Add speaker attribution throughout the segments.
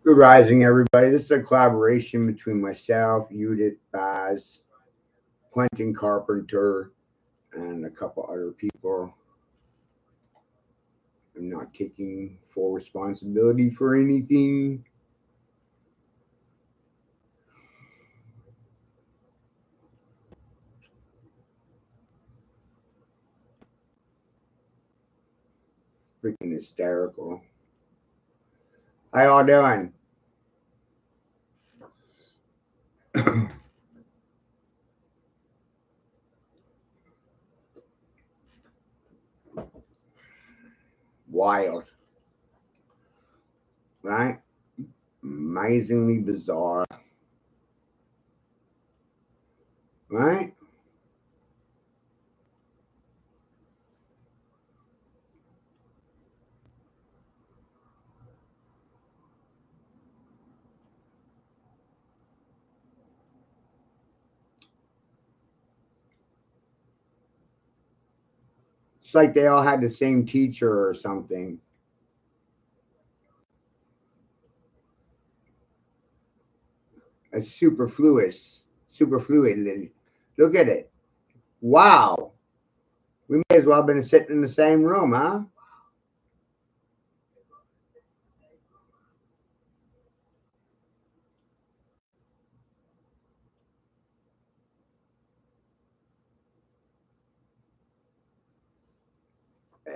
Speaker 1: Good rising, everybody. This is a collaboration between myself, Judith Baz, Quentin Carpenter, and a couple other people. I'm not taking full responsibility for anything. Freaking hysterical. How y'all doing? Wild. Right? Amazingly bizarre. Right? It's like they all had the same teacher or something. It's superfluous. Superfluid. Look at it. Wow. We may as well have been sitting in the same room, huh?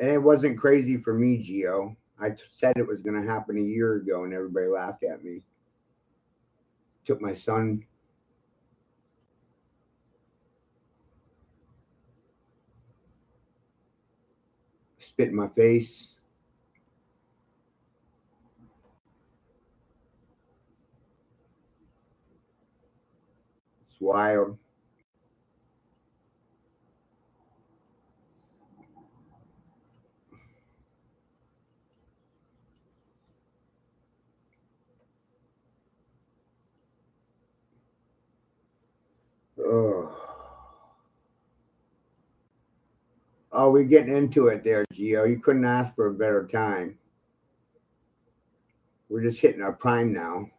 Speaker 1: And it wasn't crazy for me, Gio. I said it was going to happen a year ago, and everybody laughed at me. Took my son. Spit in my face. It's wild. Ugh. Oh, we're getting into it there, Gio. You couldn't ask for a better time. We're just hitting our prime now.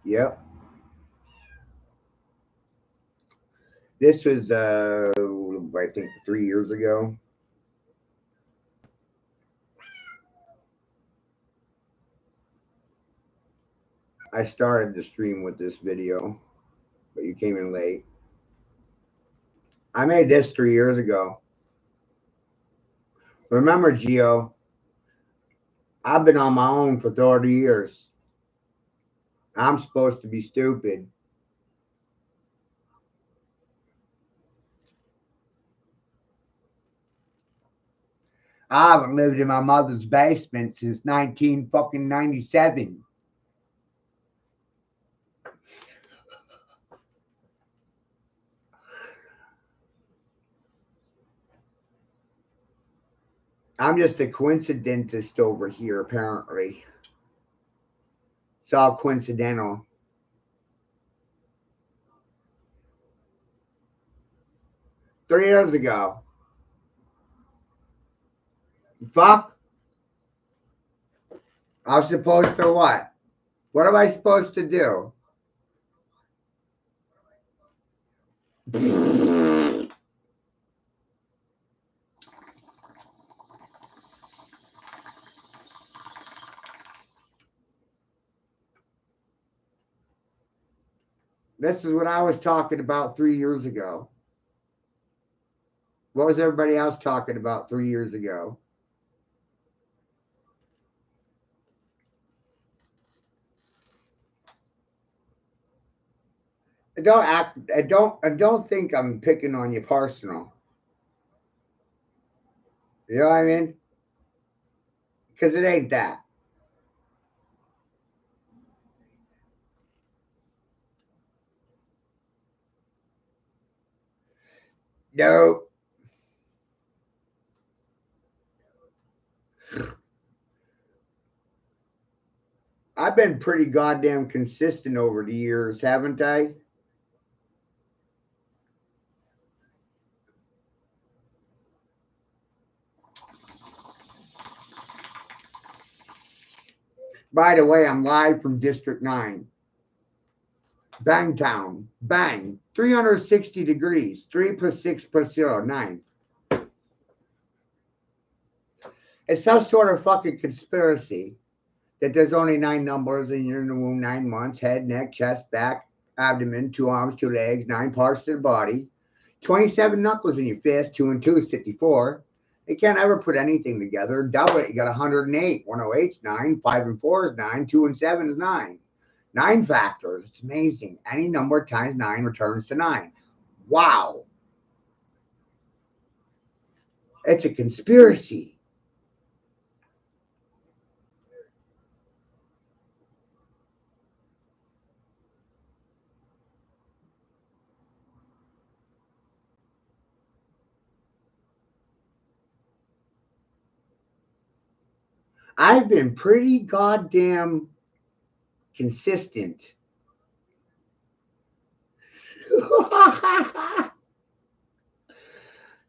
Speaker 1: Yep. This was, I think, 3 years ago. I started the stream with this video, but you came in late. I made this 3 years ago. Remember, Gio, I've been on my own for 30 years. I'm supposed to be stupid. I haven't lived in my mother's basement since 1997. I'm just a coincidentist over here, apparently. It's all coincidental. Three years ago. Fuck. I was supposed to what? What am I supposed to do? This is what I was talking about 3 years ago. What was everybody else talking about 3 years ago? I don't think I'm picking on you personal. You know what I mean? Because it ain't that. No. I've been pretty goddamn consistent over the years, haven't I? By the way, I'm live from District 9. Bangtown. Bang. 360 degrees. 3 plus 6 plus 0, 9. It's some sort of fucking conspiracy that there's only 9 numbers and you're in the womb 9 months, head, neck, chest, back, abdomen, 2 arms, 2 legs, 9 parts to the body, 27 knuckles in your fist, 2 and 2 is 54. You can't ever put anything together. Double it, you got 108. 108 is 9, 5 and 4 is 9, 2 and 7 is 9. 9 factors. It's amazing. Any number times 9 returns to 9. Wow. It's a conspiracy. I've been pretty goddamn consistent.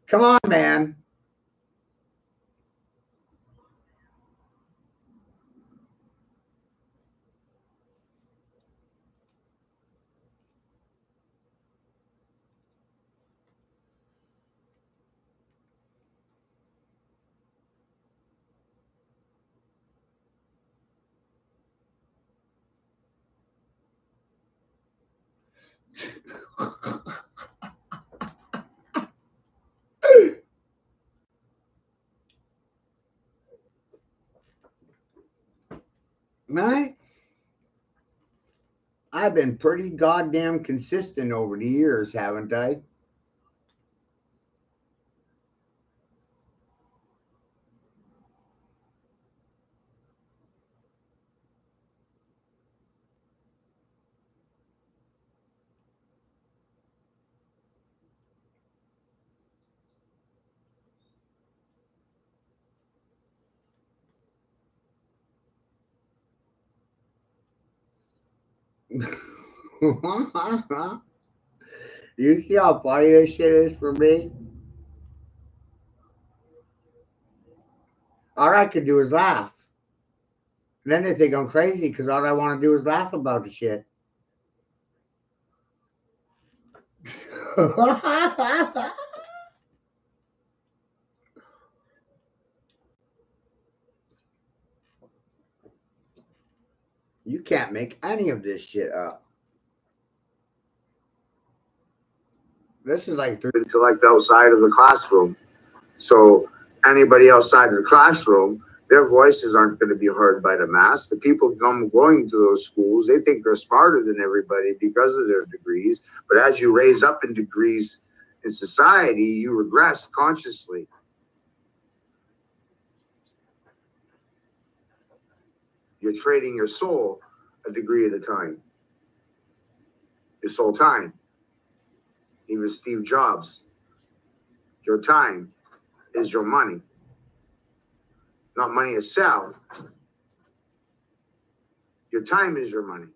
Speaker 1: Come on, man. Right? I've been pretty goddamn consistent over the years, haven't I? You see how funny this shit is for me? All I could do is laugh. And then they think I'm crazy because all I want to do is laugh about the shit. You can't make any of this shit up. This is like
Speaker 2: intellect outside of the classroom. So anybody outside of the classroom, their voices aren't going to be heard by the mass. The people going to those schools, they think they're smarter than everybody because of their degrees. But as you raise up in degrees in society, you regress consciously. You're trading your soul a degree at a time. Your soul time. Even Steve Jobs. Your time is your money. Not money itself. Your time is your money.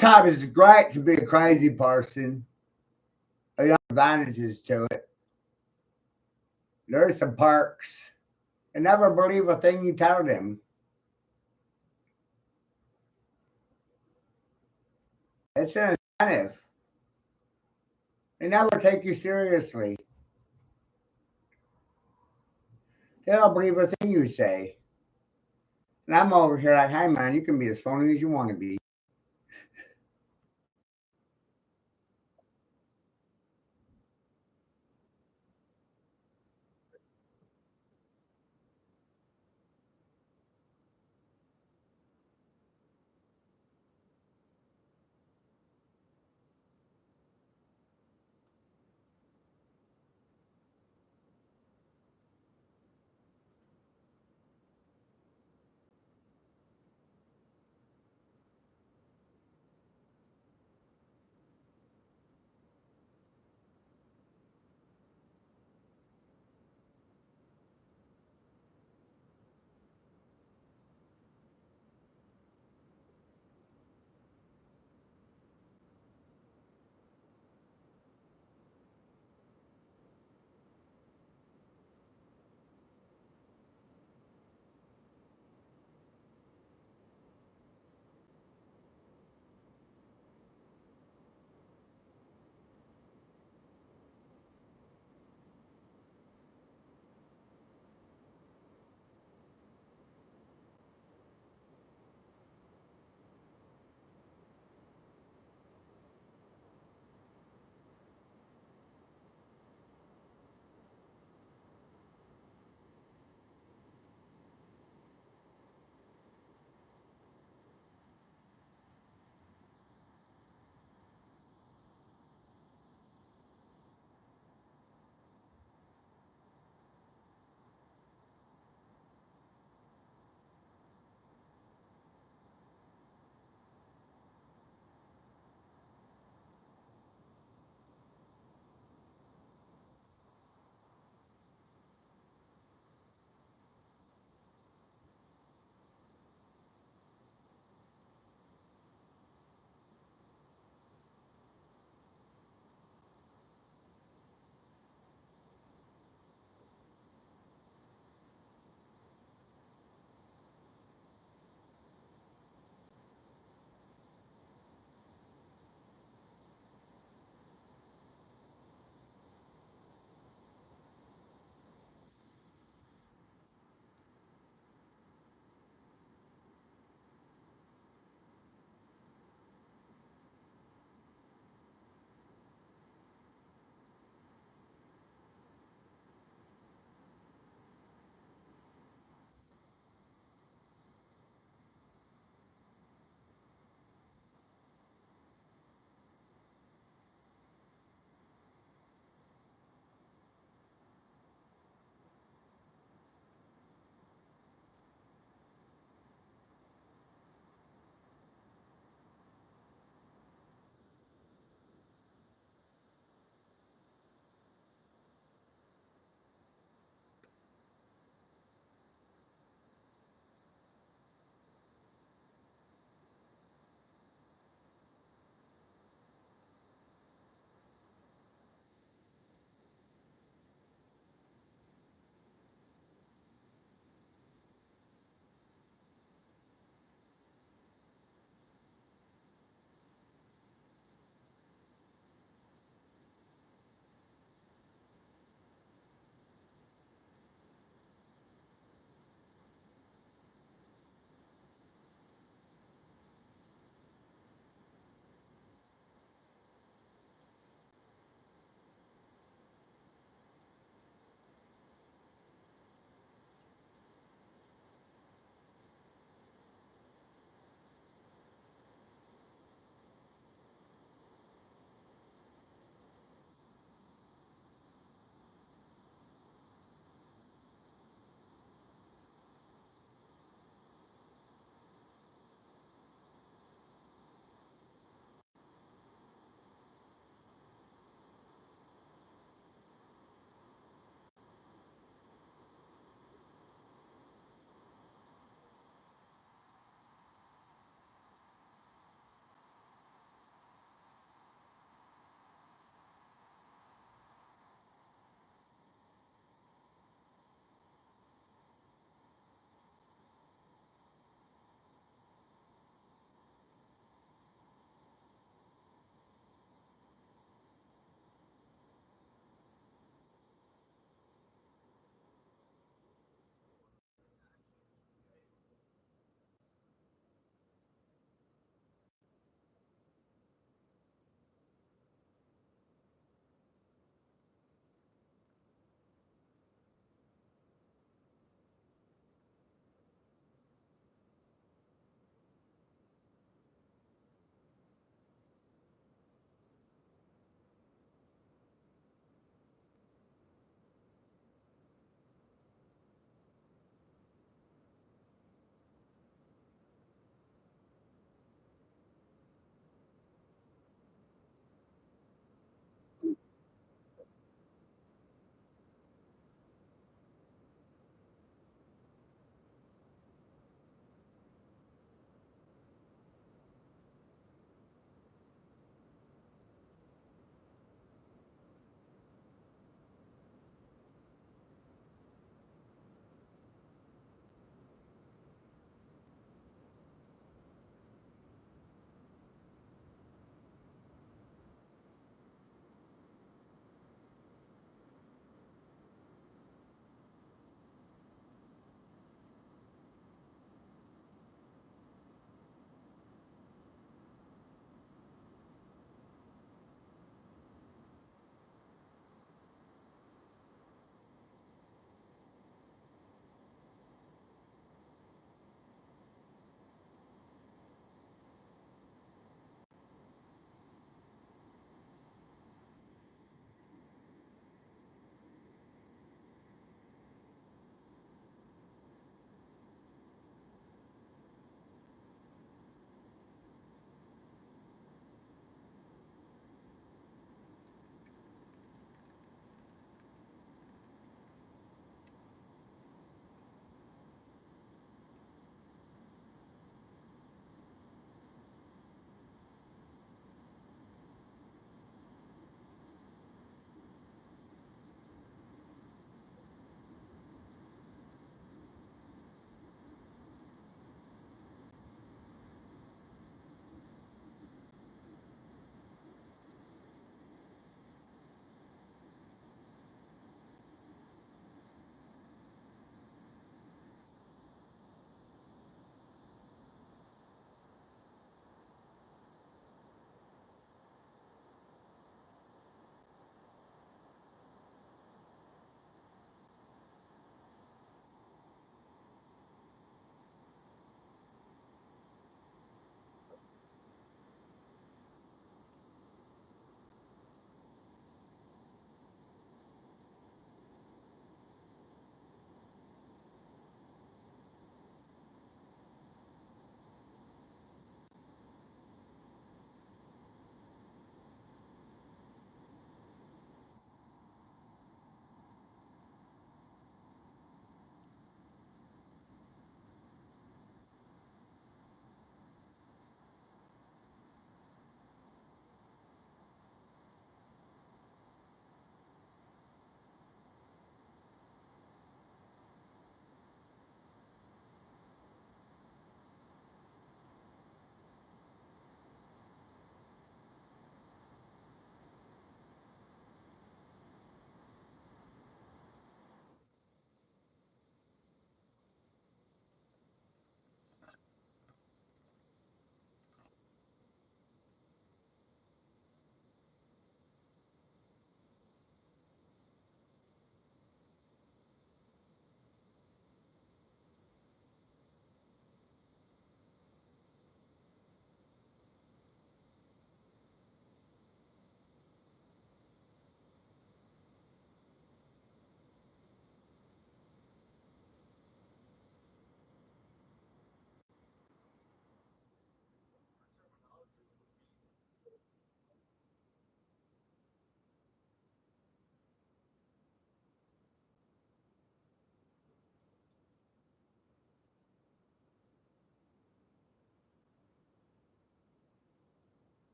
Speaker 1: Sometimes it's great to be a crazy person. There are advantages to it. There's some perks. And never believe a thing you tell them. It's an incentive. They never take you seriously. They don't believe a thing you say. And I'm over here like, hey man, you can be as phony as you want to be.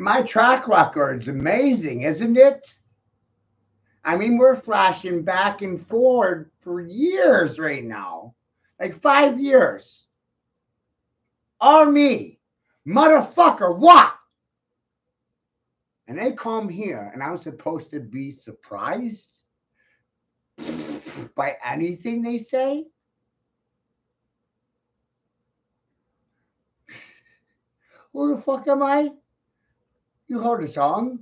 Speaker 1: my track record's amazing, isn't it? I mean, we're flashing back and forward for years right now, like 5 years. All me, motherfucker, what? And they come here, and I'm supposed to be surprised by anything they say? Who the fuck am I? You heard the song?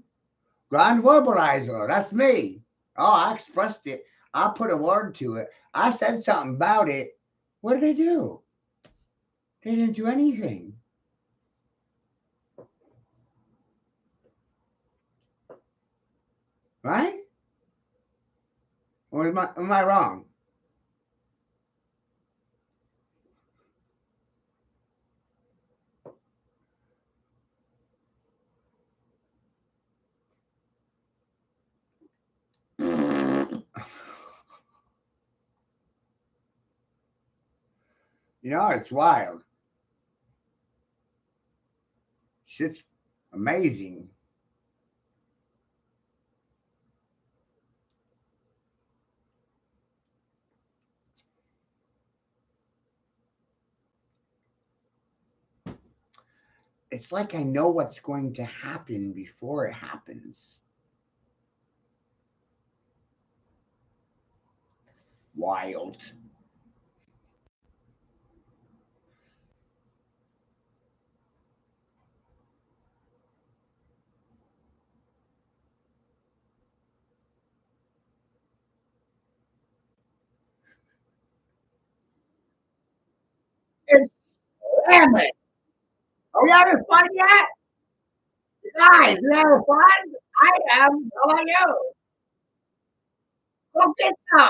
Speaker 1: Grand verbalizer, that's me. Oh, I expressed it. I put a word to it. I said something about it. What did they do? They didn't do anything. Right? Or am I wrong? You know, it's wild. Shit's amazing. It's like I know what's going to happen before it happens. Wild. It's damn. Are you having fun yet? Guys, you having fun? I am. How about you? Go get some.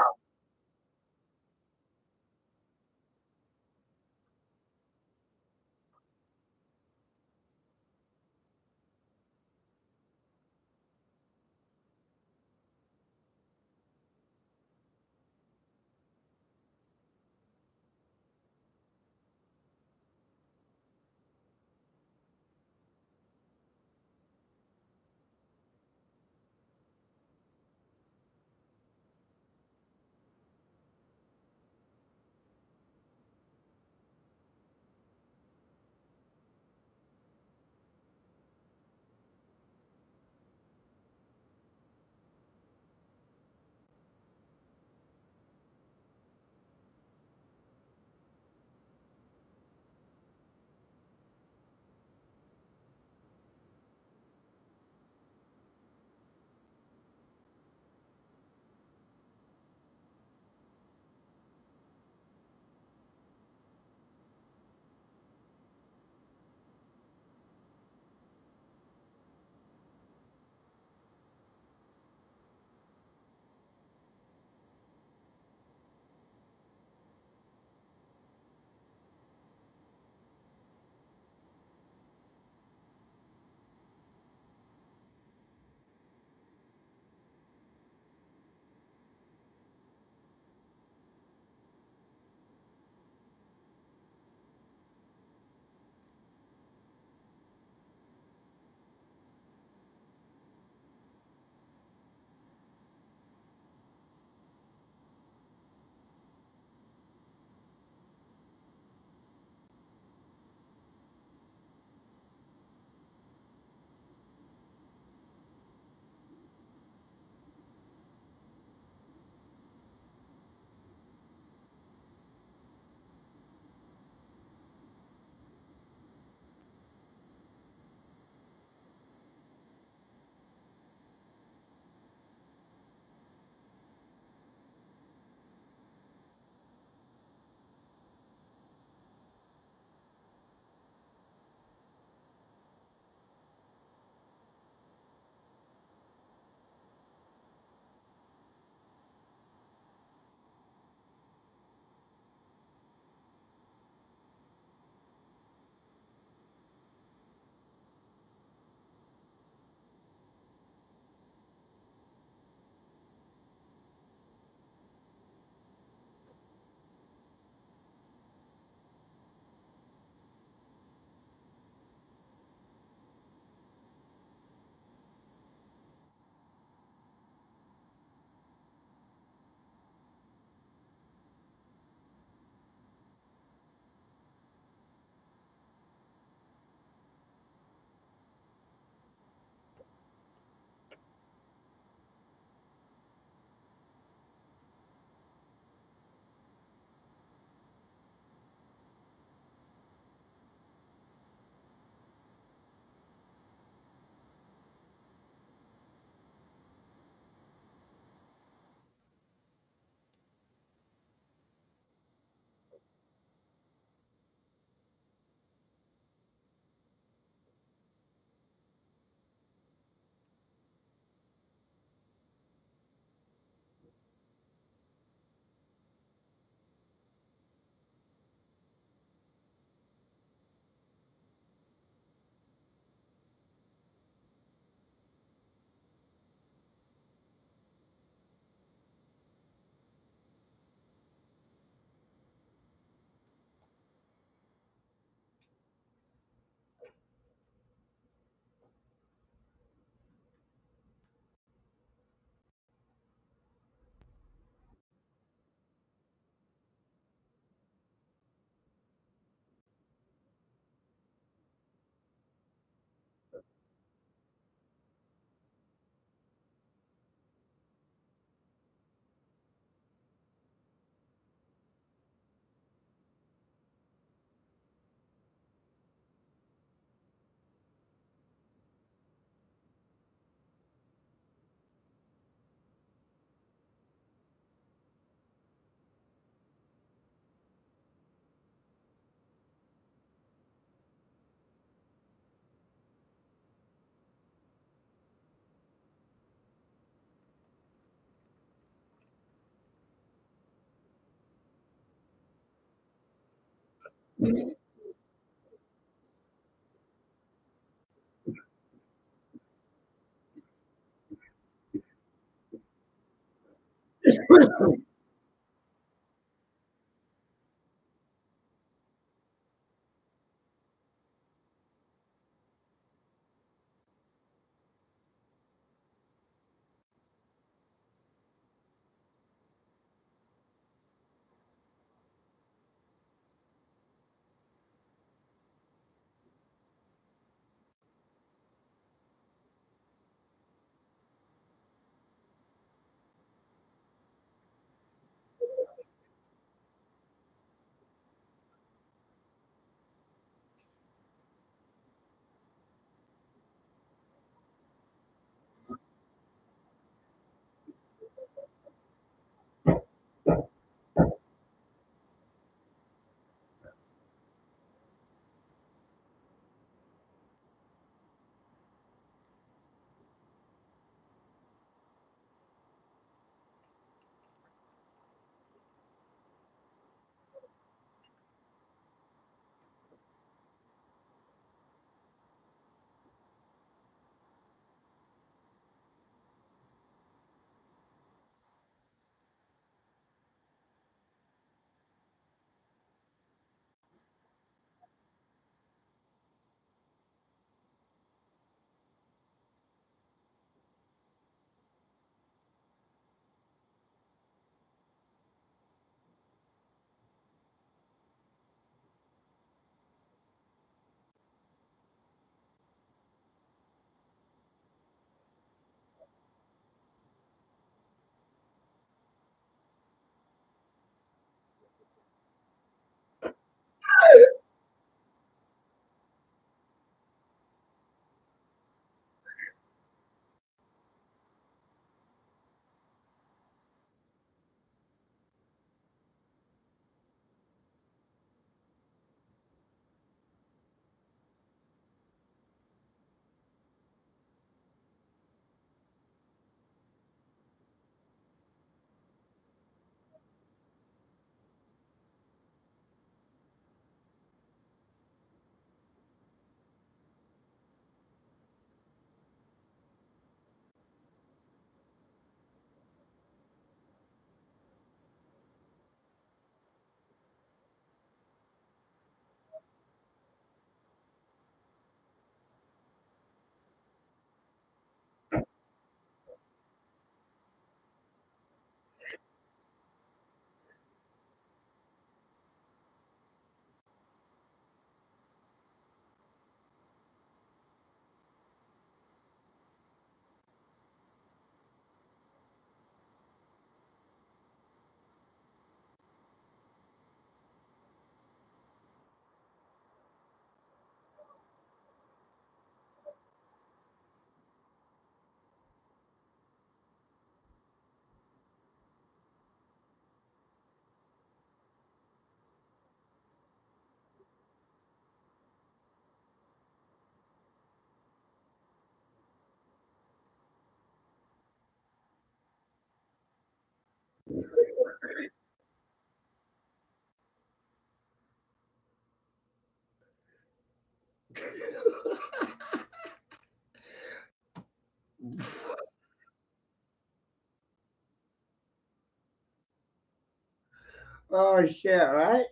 Speaker 1: Oh shit! Right?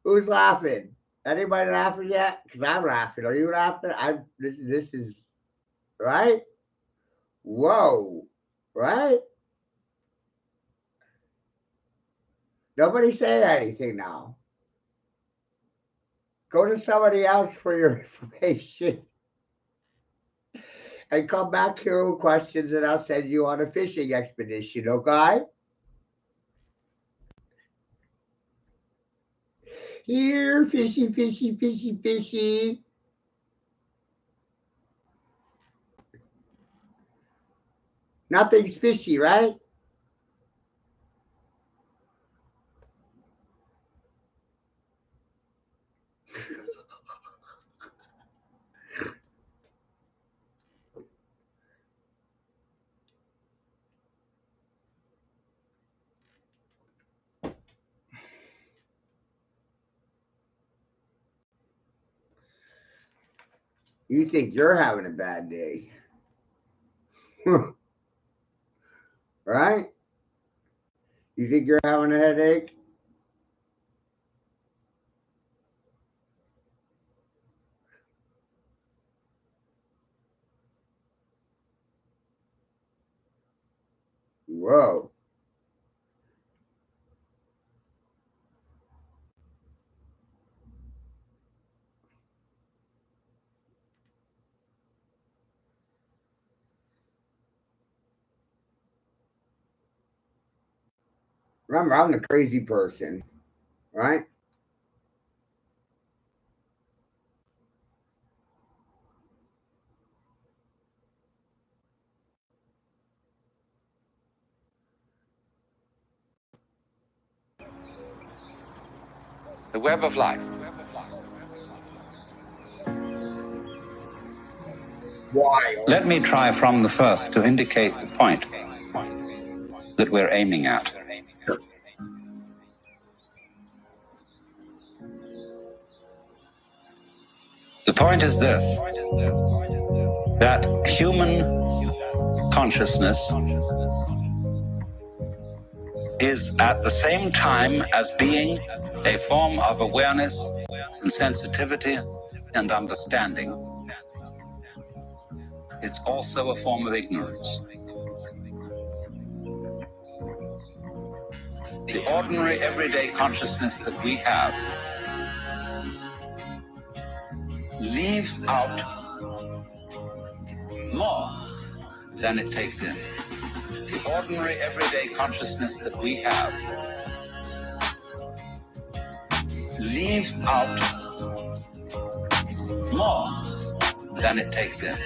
Speaker 1: Who's laughing? Anybody laughing yet? Cause I'm laughing. Are you laughing? I'm. This is right. Whoa! Right? Nobody say anything now. Go to somebody else for your information and come back here with questions, and I'll send you on a fishing expedition. Okay? Here, fishy, fishy, fishy, fishy. Nothing's fishy, right? You think you're having a bad day. Right? You think you're having a headache? Whoa. Remember, I'm the crazy person, right?
Speaker 3: The web of life.
Speaker 1: Why?
Speaker 3: Let me try from the first to indicate the point that we're aiming at. The point is this, that human consciousness is at the same time as being a form of awareness and sensitivity and understanding, it's also a form of ignorance. The ordinary everyday consciousness that we have leaves out more than it takes in. The ordinary everyday consciousness that we have leaves out more than it takes in.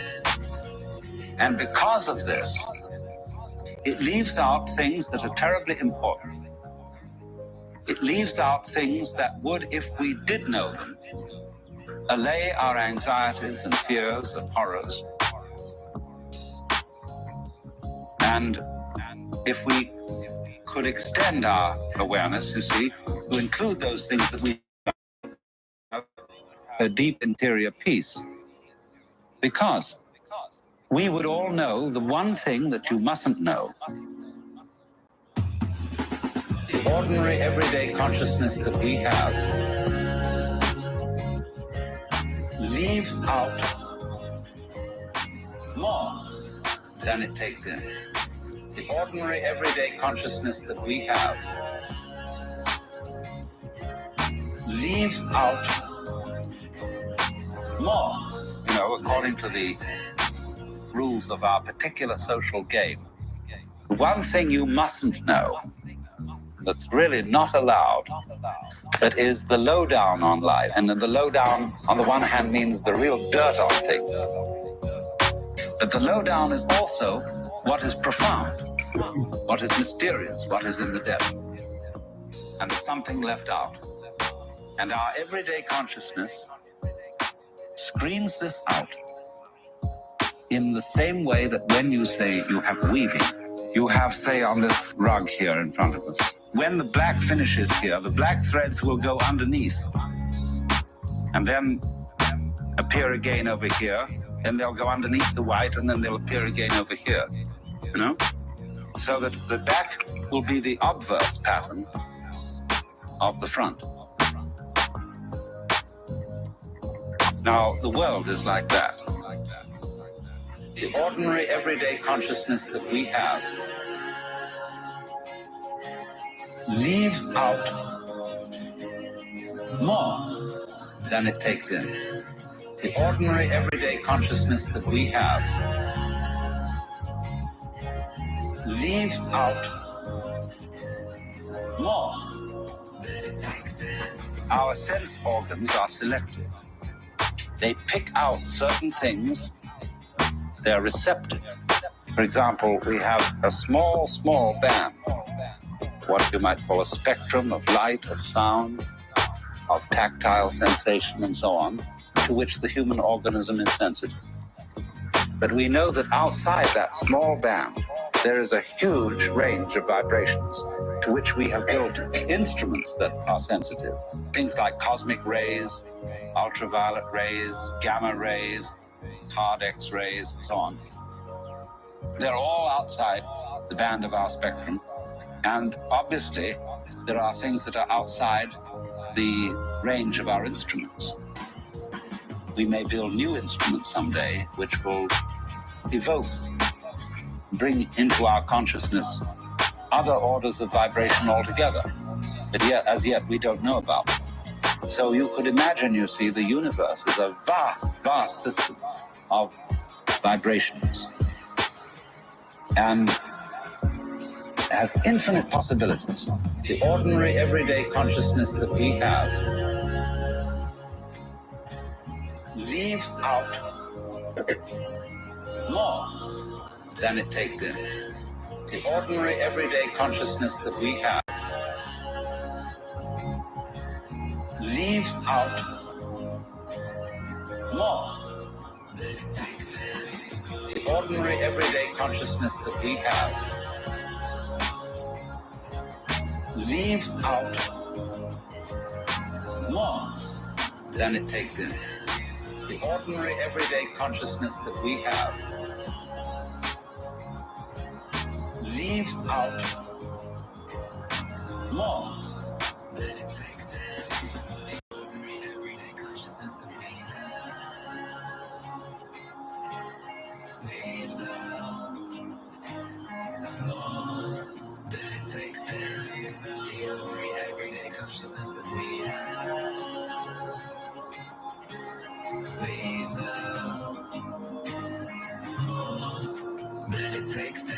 Speaker 3: And because of this, it leaves out things that are terribly important. It leaves out things that would, if we did know them, allay our anxieties and fears and horrors. And if we could extend our awareness, you see, to include those things that we have a deep interior peace. Because we would all know the one thing that you mustn't know. The ordinary everyday consciousness that we have leaves out more than it takes in. The ordinary everyday consciousness that we have leaves out more, according to the rules of our particular social game. One thing you mustn't know, that's really not allowed, that is the lowdown on life. And then the lowdown, on the one hand, means the real dirt on things. But the lowdown is also what is profound, what is mysterious, what is in the depths. And there's something left out. And our everyday consciousness screens this out in the same way that when you say you have weaving, you have, say, on this rug here in front of us, when the black finishes here, the black threads will go underneath and then appear again over here, then they'll go underneath the white and then they'll appear again over here, so that the back will be the obverse pattern of the front. Now, the world is like that. The ordinary everyday consciousness that we have leaves out more than it takes in. The ordinary everyday consciousness that we have leaves out more than it takes in. Our sense organs are selective. They pick out certain things. They're receptive. For example, we have a small band, what you might call a spectrum of light, of sound, of tactile sensation, and so on, to which the human organism is sensitive. But we know that outside that small band, there is a huge range of vibrations to which we have built instruments that are sensitive. Things like cosmic rays, ultraviolet rays, gamma rays, hard X-rays, and so on. They're all outside the band of our spectrum. And obviously, there are things that are outside the range of our instruments. We may build new instruments someday which will evoke, bring into our consciousness other orders of vibration altogether, but yet, as yet we don't know about. So you could imagine, you see, the universe is a vast, vast system of vibrations and has infinite possibilities. The ordinary, everyday consciousness that we have leaves out more than it takes in. The ordinary, everyday consciousness that we have leaves out more than it takes in. The ordinary, everyday consciousness that we have leaves out more than it takes in. The ordinary, everyday consciousness that we have leaves out more than it takes in. The ordinary, everyday consciousness that we have leaves out more than it takes in. The ordinary, everyday consciousness that we have leaves out more than it takes in.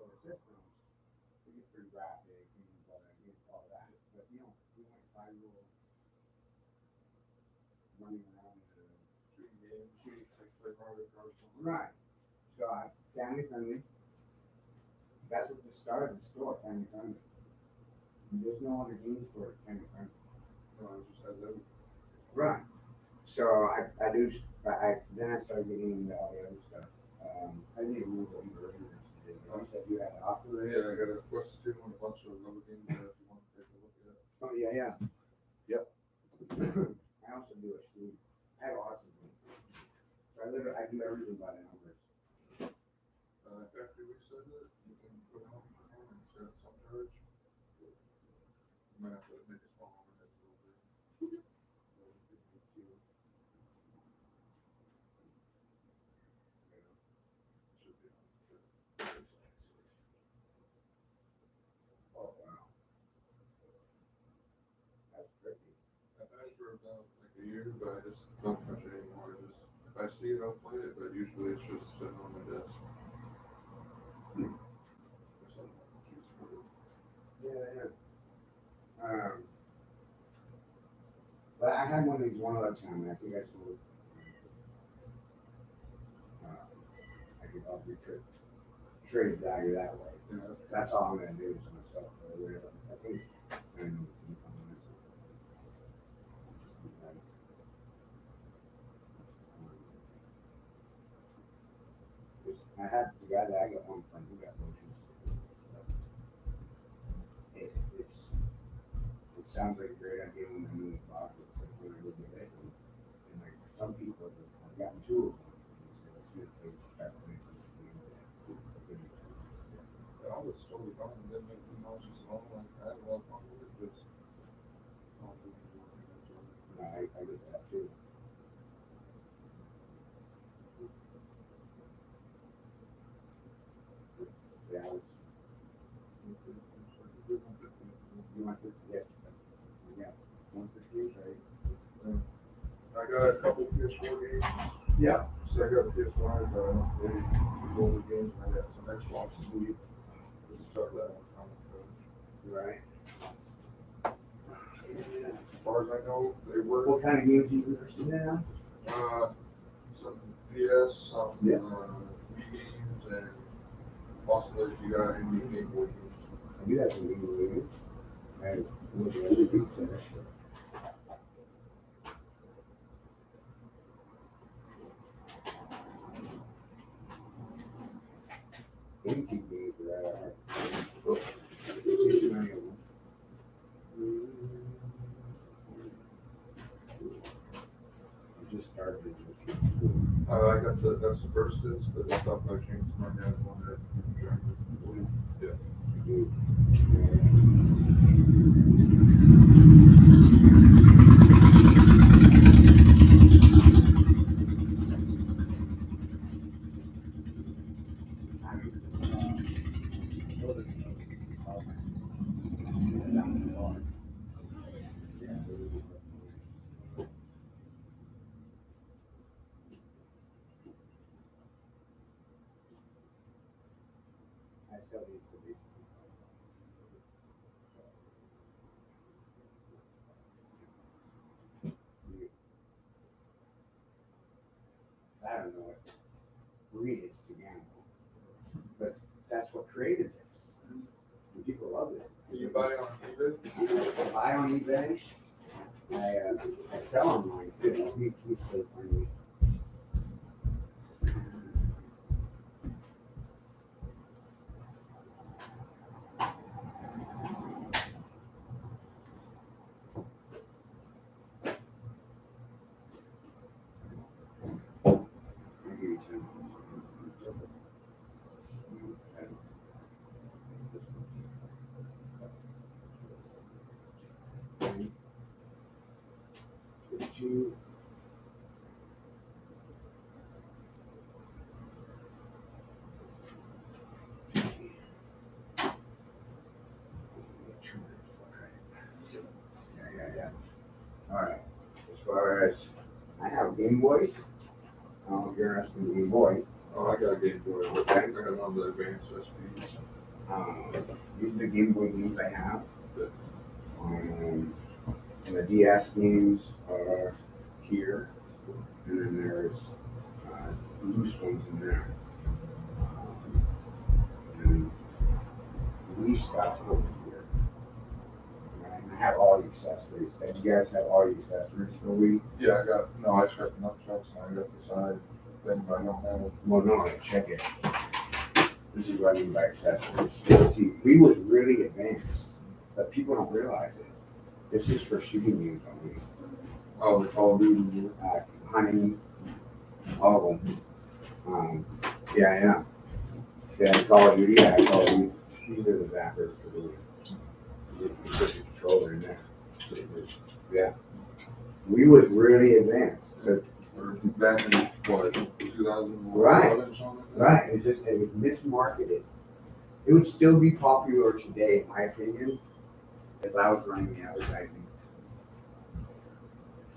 Speaker 1: older systems, it gets pretty graphic and all that. But you know, 5-year-old running around
Speaker 4: shooting games, like Mario Kart or something.
Speaker 1: right. So family friendly. That's what the start of the store, family friendly. There's no other games for it, family friendly.
Speaker 4: No, it just has everything.
Speaker 1: Right. So then I started getting into all the other stuff. I didn't even move over earlier today. You said you had Oculus.
Speaker 4: Yeah, I got a Quest 2 and a bunch of other games there if you want to take a look at it.
Speaker 1: Oh yeah. Yep. I also do a stream. I have autism. So I do everything by the numbers.
Speaker 4: After we said it, you can put it on your phone and set some charge. You might have to make it smaller and that's a little bit. Should be on the
Speaker 1: Oh wow. That's tricky.
Speaker 4: I for about like a year, but I just don't touch it anymore. If I see it, I'll play it, but usually it's just sitting on my desk.
Speaker 1: Yeah. But I had one of these one other time, and I think I sold. I could probably trade value that way.
Speaker 4: Yeah.
Speaker 1: That's all I'm gonna do to myself or whatever. I think I know I had the guy that I got one from, he got motion sickness. It sounds like a great idea when they're moving boxes, like when I look at it, and like some people, I've gotten 2 of them. So let's see if they start putting something in there.
Speaker 4: I was totally fine. It didn't make me nauseous at all. Like, I had a lot of fun with it, just don't do anything else on it.
Speaker 1: No, I get that too. Yeah, you want to, yes, yeah, 150 is right.
Speaker 4: I got a couple PS4 games.
Speaker 1: Yeah.
Speaker 4: So I got a PS5, but I don't play the older games. I got some Xbox Elite. Just start that one on the
Speaker 1: Right.
Speaker 4: As far as I know, they work.
Speaker 1: What kind of games are you interested in now?
Speaker 4: Some DS, some
Speaker 1: Yeah.
Speaker 4: Wii games, and possibly if you got any Game Boy games.
Speaker 1: I do have some Game Boy games. I have look at everything to that shit. GameCube games are hard. Too many of them. I just started it.
Speaker 4: I got that's the first disc, but the stuff I changed my dad wanted it. Yeah.
Speaker 1: I still need to be. I don't know what breed it's to gamble, but that's what created this. And people love it.
Speaker 4: You buy it on eBay?
Speaker 1: I buy on eBay. I sell online too. He's so funny. Yeah. All right. As far as I have Game Boys, I don't know if you're interested in Game Boy.
Speaker 4: Oh, I got a Game Boy.
Speaker 1: Okay.
Speaker 4: I got one of the advanced SPs.
Speaker 1: These are the Game Boy games I have. And the DS games are here. And then there's loose ones in there. And Wii stuff over here. And I have all the accessories. Do you guys have all the accessories for Wii?
Speaker 4: Yeah, I just got the nunchucks and I got the side thing, but I don't have.
Speaker 1: Well, no, check it. This is what I mean by accessories. See, Wii was really advanced, but people don't realize it. This is for shooting games only.
Speaker 4: Oh, the Call of Duty.
Speaker 1: Hunting, all of them. Yeah. Call of Duty, Call of Duty. These are the zappers for the you put the controller in there. Yeah. We was really advanced. But,
Speaker 4: Back in what, 2011
Speaker 1: Right.
Speaker 4: or something?
Speaker 1: right. It was mismarketed. It would still be popular today, in my opinion, if I was running the advertising.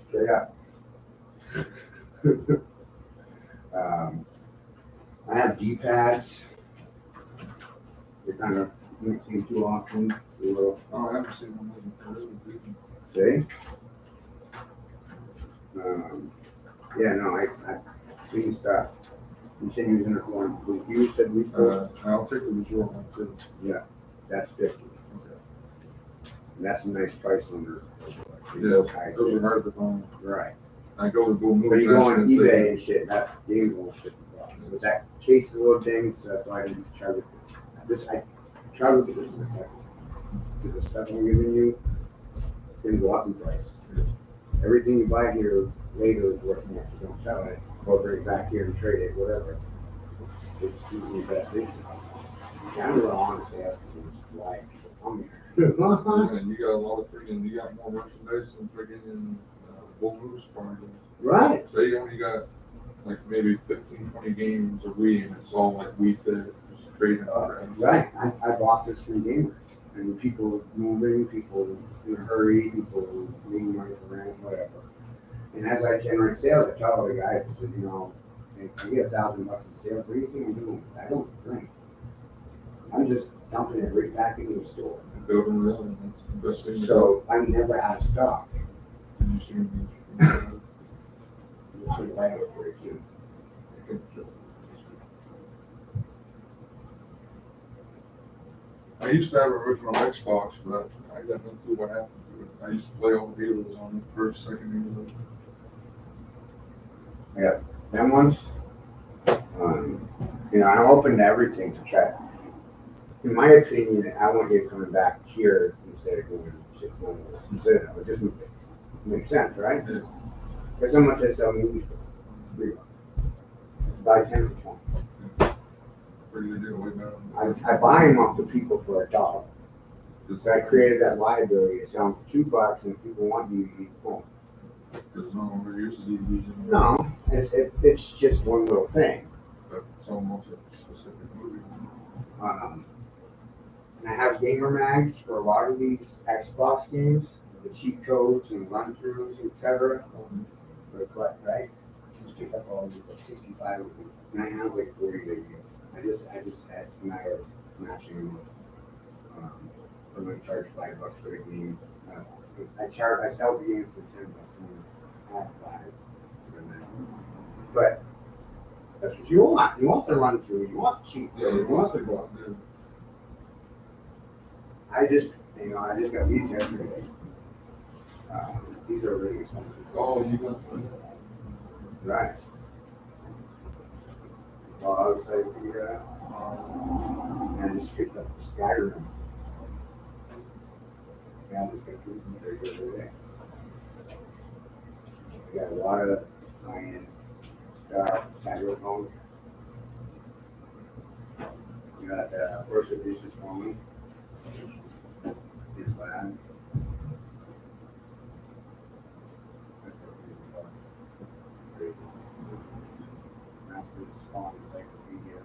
Speaker 1: Straight up. I have D-pads. They kind of don't seem too often.
Speaker 4: Oh, I haven't seen one of them. Really
Speaker 1: See? I've seen stuff. You said you was in a form. You said we
Speaker 4: I'll take the visual one too.
Speaker 1: Yeah, that's 50.
Speaker 4: Okay.
Speaker 1: And that's a nice price on her.
Speaker 4: Yeah, those are hard to find.
Speaker 1: Right.
Speaker 4: I go to Go
Speaker 1: When
Speaker 4: Movies.
Speaker 1: you go on eBay and shit, that game will $50. But that case of little things, that's why I didn't charge it. I try to look at this in the package. Because the stuff I'm giving you, it's going to go up in price. Everything you buy here later is worth more. So don't sell it. Or bring it back here and trade it, whatever. It's usually the best thing. I'm real honest, why people come here.
Speaker 4: Yeah, and you got a lot of freaking, you got more merchandise than freaking Go Movies probably.
Speaker 1: Right.
Speaker 4: So you only got like maybe 15, 20 games a week, and it's all like Wii Fit, just trading on
Speaker 1: Right. I bought this from gamers. And people moving, people in a hurry, people needing money for rent, whatever. And as I generate sales, I tell the guys, I said, I get $1,000 in sales. What do you think I'm doing? I don't drink. I'm just dumping it right back into the store.
Speaker 4: and building real, and that's the best thing to do.
Speaker 1: So I'm never out of stock.
Speaker 4: Did you see me?
Speaker 1: We'll put it right over for you too.
Speaker 4: I used to have an original Xbox, but I got no clue what happened to it. I used to play all the Halos on it, first, second Halo.
Speaker 1: Them ones, I'm open to everything to try. In my opinion, I want you coming back here instead of going to it just makes sense, right?
Speaker 4: Yeah.
Speaker 1: Because how much I sell movies for? $3. Buy 10 or 20.
Speaker 4: Pretty good deal, way better than
Speaker 1: I buy them off the people for $1. So I created that liability to sell them for $2, and if people want DVD, boom.
Speaker 4: Because no one really uses DVDs anymore.
Speaker 1: No, it's just one little thing.
Speaker 4: But it's almost a specific movie.
Speaker 1: And I have gamer mags for a lot of these Xbox games, the cheat codes and run-throughs, etc. For the collect, right? Just pick up all these, like 65 of them, and I have like 40 videos. I just it's a matter of matching them up. I'm going to charge $5 for the game. I sell the game for $10 and I have 5 for that. But that's what you want. You want the run-through. You want the cheat code. You want the book. I just got these yesterday. These are really expensive.
Speaker 4: Oh, you got one?
Speaker 1: Right. Well, I was excited to figure it out. And I just picked up Skyrim. Yeah, I just got through from there the other day. We got a lot of high-end stuff, Cyberpunk. We got first edition phone. His lab. Massive Spawn encyclopedia.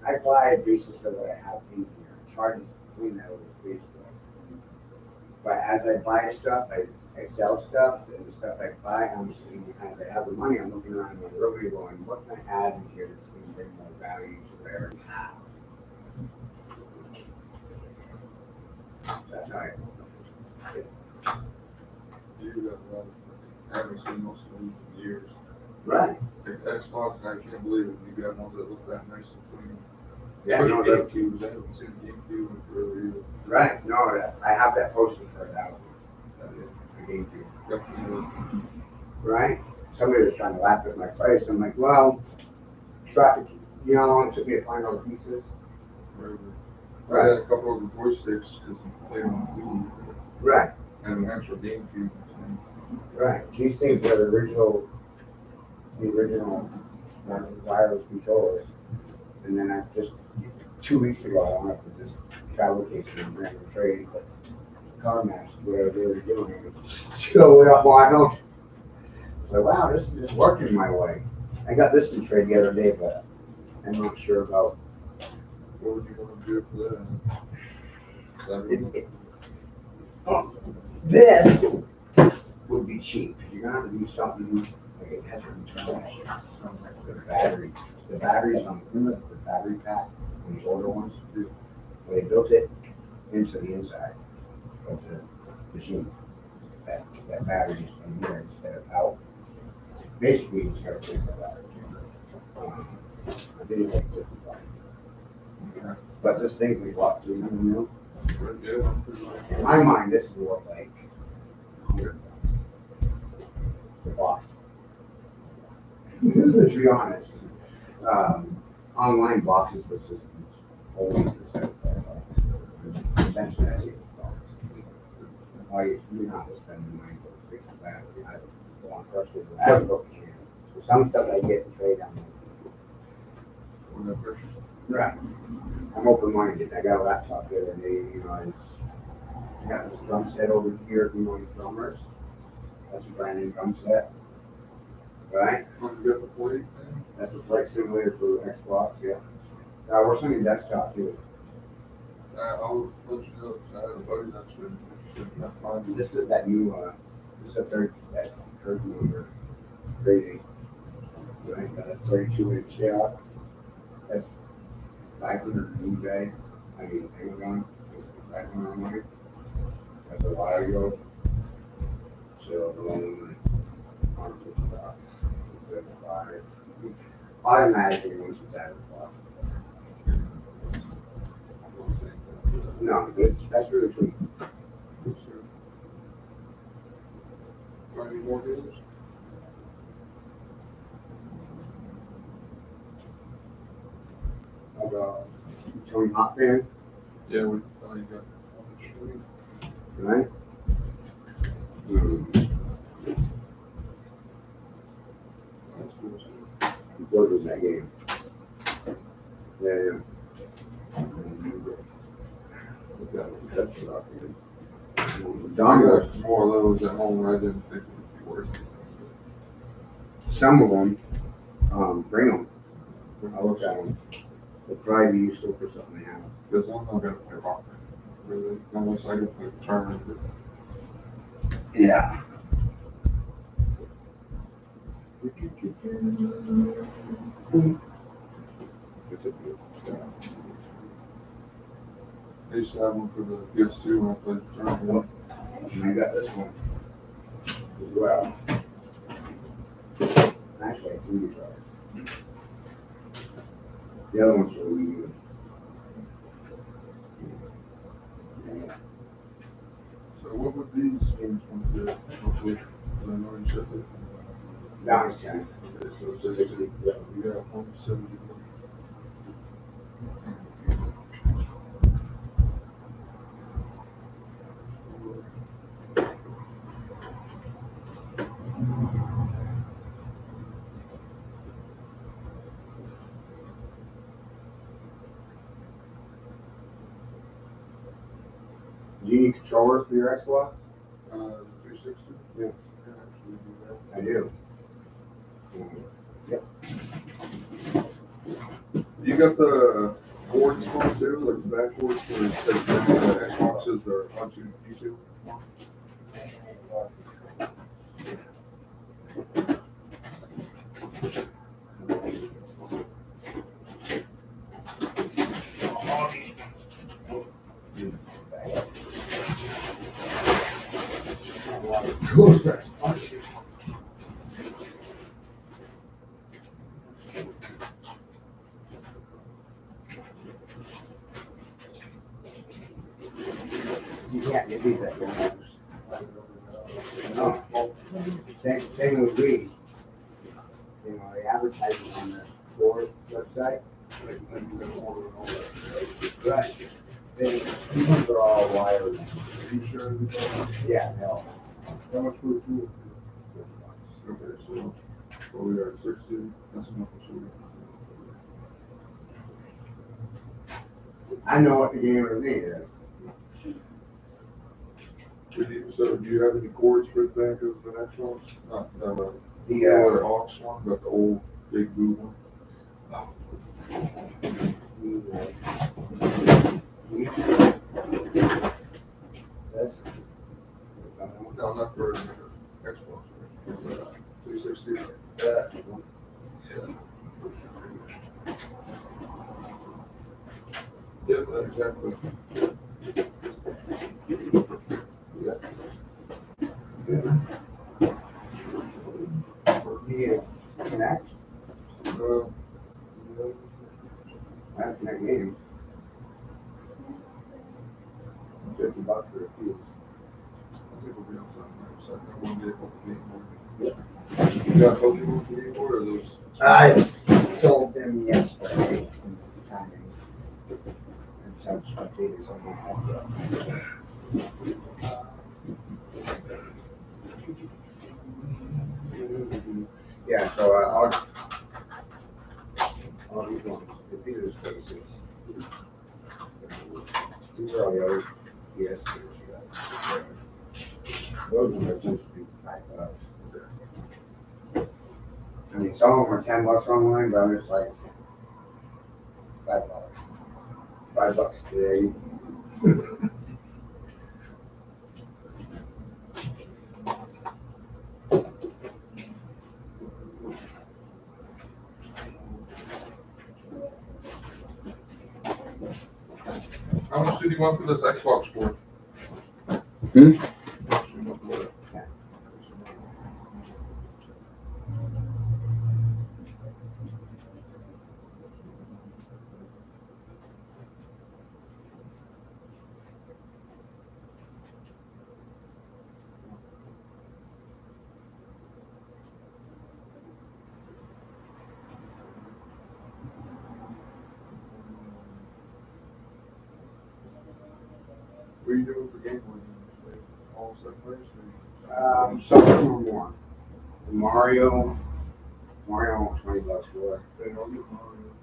Speaker 1: I buy a basis of what I have in here. It's hard to clean that over Facebook. But as I buy stuff, I I sell stuff, and the stuff I buy, I'm sitting behind. I have the money. I'm looking around the room going, what can I add in here that's going to bring more value to what I already have? That's how
Speaker 4: I haven't seen most of these in years.
Speaker 1: Right.
Speaker 4: The Xbox, I can't believe it. You got ones that look that nice and clean.
Speaker 1: Yeah, no, that,
Speaker 4: GameCube, I haven't seen GameCube in forever either.
Speaker 1: right. No, I have that poster for that. The GameCube.
Speaker 4: Definitely.
Speaker 1: Right? Somebody was trying to laugh at my price. I'm like, well, try. You know how long it took me to find all the pieces?
Speaker 4: Forever.
Speaker 1: Right.
Speaker 4: I had a couple of the joysticks because we played on Wii.
Speaker 1: Right.
Speaker 4: And an actual GameCube.
Speaker 1: Right. These things are the original wireless controllers. And then I just 2 weeks ago I went up with this travel case and ran the trade, but car mask, whatever they were doing, it was still way up wild. So wow, this is working my way. I got this in trade the other day, but I'm not sure about.
Speaker 4: What would you want to do for that?
Speaker 1: This would be cheap. You're gonna have to do something like it has an internal shit. The batteries on the battery pack, these older ones, where they built it into the inside of the machine. That battery is in here instead of out. Basically, you just gotta place that battery. I didn't like this one. But this thing's like what, 300 mil? In my mind, this is worth like 100 the box. To be honest, online boxes for systems always essentially I see why you're not spending money to fix the battery. I don't want to pressure the battery. So some stuff I get and trade on. Right. I'm open-minded. I got a laptop the other day, you know, I got this drum set over here, you know, drummers. That's a brand new drum set. Right?
Speaker 4: You got the plate?
Speaker 1: That's a flight simulator for Xbox, yeah. Works on your desktop too.
Speaker 4: I'll let you know. I have a buddy that's been interested in that finding.
Speaker 1: This is that new, this is a third number rating. Right? 32-inch shell. That's 500 on eBay. I mean, Amazon. 500 online. That's a while ago. So, $150. Automatically once it's out of the box. No, that's really clean.
Speaker 4: Any more deals?
Speaker 1: Tony Hawk fan,
Speaker 4: Yeah, we thought you got one.
Speaker 1: right?
Speaker 4: That's cool.
Speaker 1: What was that game? Yeah. John was
Speaker 4: More of those at home. I didn't think it would be worth it.
Speaker 1: some of them, bring them. I'll look at them. They'll probably be useful for something to have.
Speaker 4: Because I'm not gonna play rock, really, unless I can play tournament.
Speaker 1: Yeah.
Speaker 4: I used to have one for the PS2 when I played the tournament.
Speaker 1: And I got this one as well. Actually, I do guitars. The other one's for Wii U. Yeah.
Speaker 4: So what would these games want to do? Hopefully, because I know you said that.
Speaker 1: That one's 10.
Speaker 4: Okay, so it's 60. Yeah, we got 170.
Speaker 1: Do you need controllers for your Xbox?
Speaker 4: 360?
Speaker 1: Yeah.
Speaker 4: Can actually do that.
Speaker 1: I do. Yep.
Speaker 4: You got the boards for it too, like the backboards for the Xboxes or onto YouTube?
Speaker 1: school starts. You can't beat that. No. Same with weed. You know, they advertise it on the board website. Right. These ones are all wired.
Speaker 4: Are you sure?
Speaker 1: Yeah, no.
Speaker 4: How much for a tool? Okay, so we are at 60. That's enough for shooting.
Speaker 1: I know what the game with me is.
Speaker 4: So do you have any cords for the back of the next one? Not the Hawks one, but the old big blue one. No, not for Xbox. 360. Yeah. Yeah, exactly.
Speaker 1: Yeah. Connect. That's that game. $50 for a fuse.
Speaker 4: I think we'll be on something like that. I want to get a couple game board.
Speaker 1: Yep.
Speaker 4: You got Pokemon game board or those?
Speaker 1: I told them yesterday. Timing. And some updated on my head. Yeah, so all these ones, these are the spaces. These are all the other yes. Those ones are supposed to be $5. I mean, some of them are $10 online, but I'm just like $5. $5 today.
Speaker 4: How much did you want for this Xbox board?
Speaker 1: Hmm?
Speaker 4: How much did you want for that? What are you doing for game board? All seven players?
Speaker 1: Some of them are more. Mario, $20 for.
Speaker 4: They all get Mario.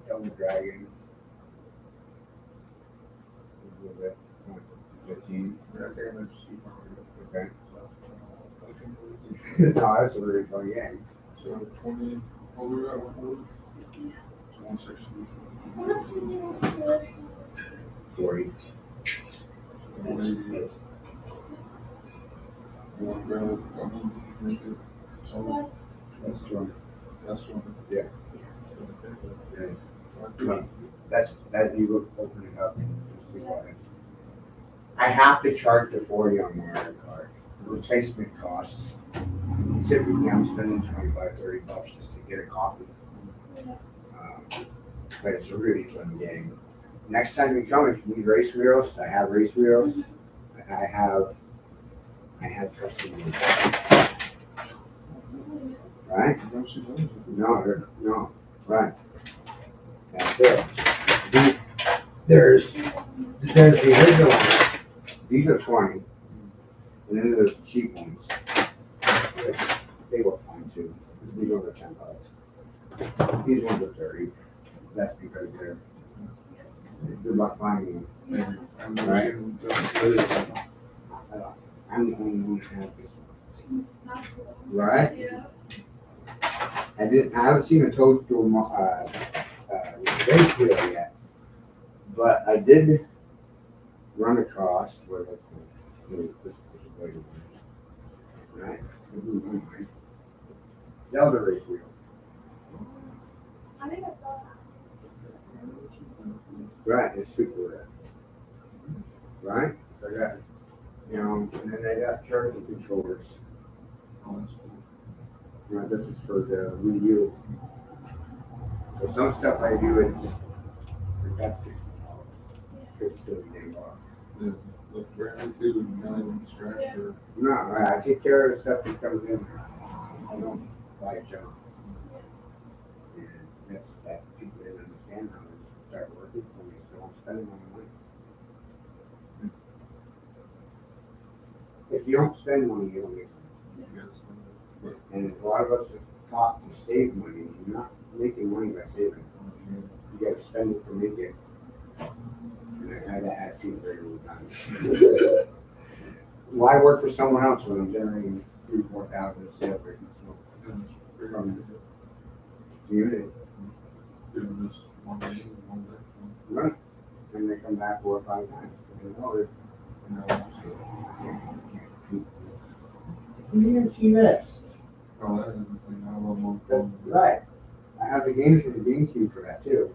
Speaker 1: Double Dragon. A little bit. 15.
Speaker 4: Yeah, I think I'm just keep Mario.
Speaker 1: Okay.
Speaker 4: So,
Speaker 1: No, that's a really fun game.
Speaker 4: 20. What we got? 160.
Speaker 1: 40.
Speaker 4: 180. You want to grab it? Make it. So,
Speaker 1: That's one.
Speaker 4: that's one.
Speaker 1: Yeah.
Speaker 4: Okay.
Speaker 1: Yeah. That you look, open it up and see what it. I have to charge the 40 on Mario Kart. Replacement costs. Typically, I'm spending $25-$30 just to get a copy. But it's a really fun game. Next time you come, if you need race wheels, I have race wheels. And I have custom wheels. Right? No, right. That's it. There's the original ones. These are 20. And then there's the cheap ones. They work fine too. These ones are $10. These ones are 30. That's because they're good luck finding them. Right. I'm the only one who has this one. Right? I haven't seen a toadstool race wheel yet. But I did run across where this is right? Zelda race wheel. Right, it's super rare. Right? So I got, and then they got character controllers.
Speaker 4: Oh, that's cool.
Speaker 1: Now this is for the review. So some stuff I do it, that's $60. It's still $10.
Speaker 4: Yeah, look brand new too, and not even scratched or.
Speaker 1: No, I take care of the stuff that comes in. I don't buy junk. And that people didn't understand how to start working for me, so I'm spending my money. If you don't spend money, you don't get money. And a lot of us are taught to save money. You're not making money by saving. You got to spend it to make it. And I had that attitude very many times. Why work for someone else when I'm generating 3,000-4,000 in sales right now? From the unit.
Speaker 4: Doing this one day, one day.
Speaker 1: Right. And they come back 4 or 5 times. You know, you didn't see this.
Speaker 4: Oh, that is the thing. I love more
Speaker 1: That's
Speaker 4: fun.
Speaker 1: right. I have the game for the GameCube for that too.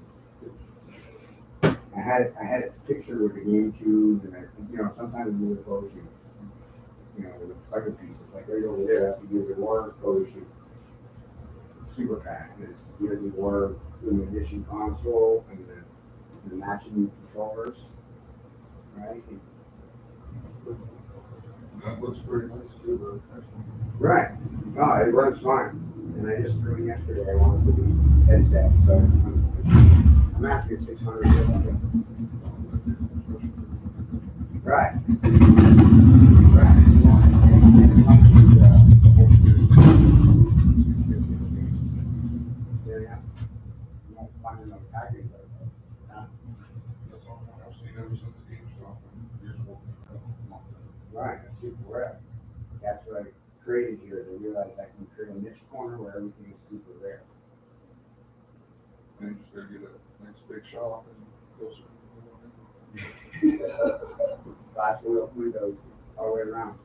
Speaker 1: I had a picture with the GameCube, and sometimes we would photo shoot. With second pieces, like right over there, that's the Gears of War photo shoot. Super pack. And it's Gears of War limited edition console and the matching controllers. Right?
Speaker 4: That looks pretty nice too, though.
Speaker 1: Right. Oh, it runs fine. And I just threw yesterday. I wanted to be headset, so I'm asking $600. Right. Yeah. Not finding no package.
Speaker 4: That's all I've seen ever since GameStop and Gears of War.
Speaker 1: Right, that's super rare. That's what I created here, to realize I can create a niche corner where everything is super rare.
Speaker 4: And you just gotta get a nice big shop and go
Speaker 1: Glass windows all the way around.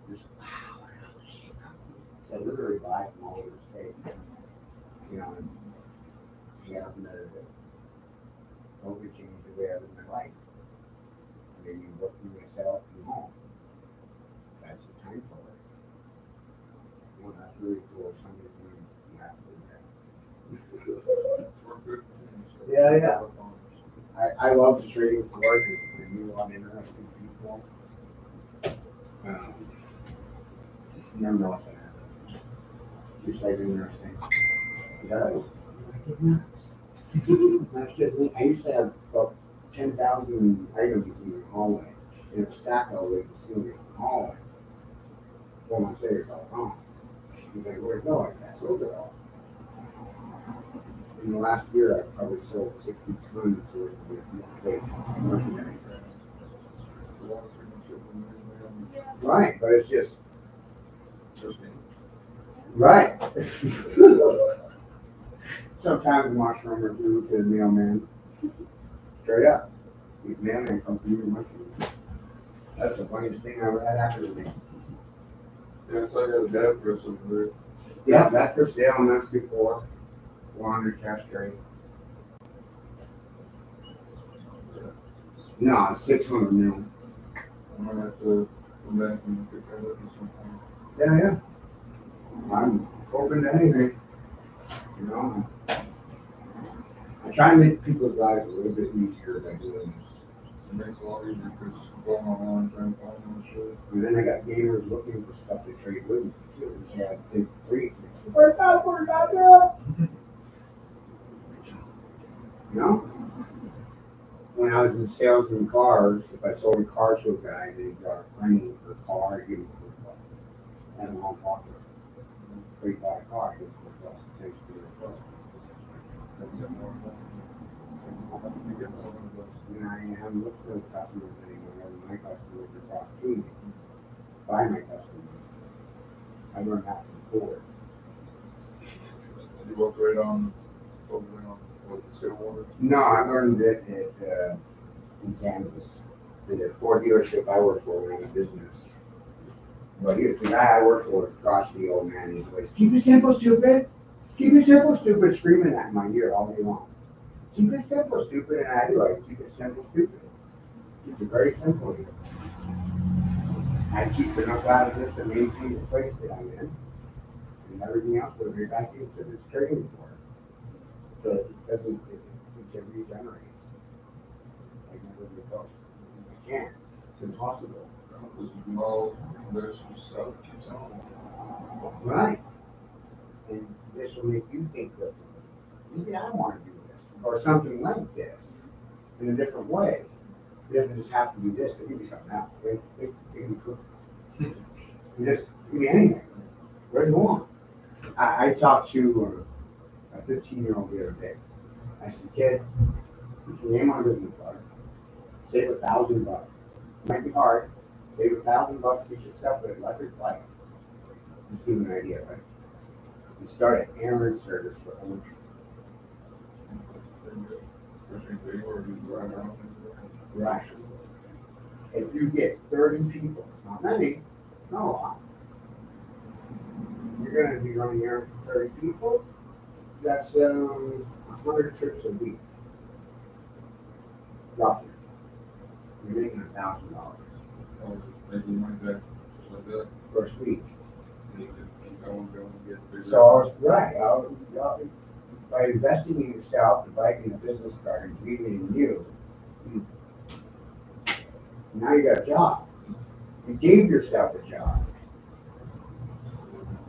Speaker 1: Just, I literally buy from all over the state. And the COVID changed the way I live my life. I mean, you work for myself from home. That's the time for it. That's really cool. Somebody you have to do that. Yeah. I love the trading floor because I meet a lot of interesting people. Never know what's going to happen. Just like interesting. It does. That's just me. I used to have about 10,000 items in the hallway. And it was stacked all the way to the ceiling in the hallway. Well, my savers all gone. He's like, where'd it go? I sold it all. In the last year, I probably sold 60 tons worth of merchandise. Right, but it's just right. Sometimes the mushroom or two to the mailman. Straight up. The mailman comes to me with mushrooms. That's the funniest thing I ever had happen to me.
Speaker 4: Yeah, so I got a dad press over there.
Speaker 1: Yeah, that's for sale and that's before. 100 cash trade. No, it's 600 mil.
Speaker 4: I'm gonna have to come back and pick that up at some point.
Speaker 1: Yeah. I'm open to anything. I try to make people's lives a little bit easier by doing this.
Speaker 4: It makes it a lot easier because going online trying to find more shit.
Speaker 1: And then I got gamers looking for stuff to trade with me too. So I take free. Where's that for goddamn? When I was in sales in cars, if I sold a car to a guy and he got a friend for a car, I give him $40. And I'm on pocket. So you buy a car, I give him $40. Thanks for your referral. And I haven't looked for the customers anymore. My customers are brought to me by my customers. I learned that from Ford.
Speaker 4: You work right on what the sale was?
Speaker 1: No, I learned it in Kansas. In the Ford dealership I worked for ran a business. But the guy I worked for was crotchety old man. He's always, keep it simple, stupid. Keep it simple, stupid, screaming at my ear all day long. Keep it simple, stupid, and I do. I keep it simple, stupid. Keep it very simple here. I keep enough out of this to maintain the place that I'm in, and everything else will be back into this trading for it. So it doesn't, it regenerates. Like never before. I can't. It's impossible.
Speaker 4: Because you can all, there's some stuff that keeps on.
Speaker 1: Right. And this will make you think that maybe I want to do this, or something like this, in a different way. It doesn't just have to be this, it can be something else. It can be cool. It can be anything. What do you want? I talked to a 15-year-old the other day. I said, kid, put your name on a business card, save $1,000. It might be hard. Save $1,000 to get yourself an electric bike. Just give you an idea, right? You start an errand service for old people. Right. If you get 30 people, not many, not a lot, you're going to be running errands for 30 people. That's 100 trips a week. Roughly. You're making $1,000.
Speaker 4: Making money back just like that.
Speaker 1: First week.
Speaker 4: You can keep going, get bigger.
Speaker 1: So, right. By investing in yourself, by getting a business card and believing in you, now you got a job. You gave yourself a job.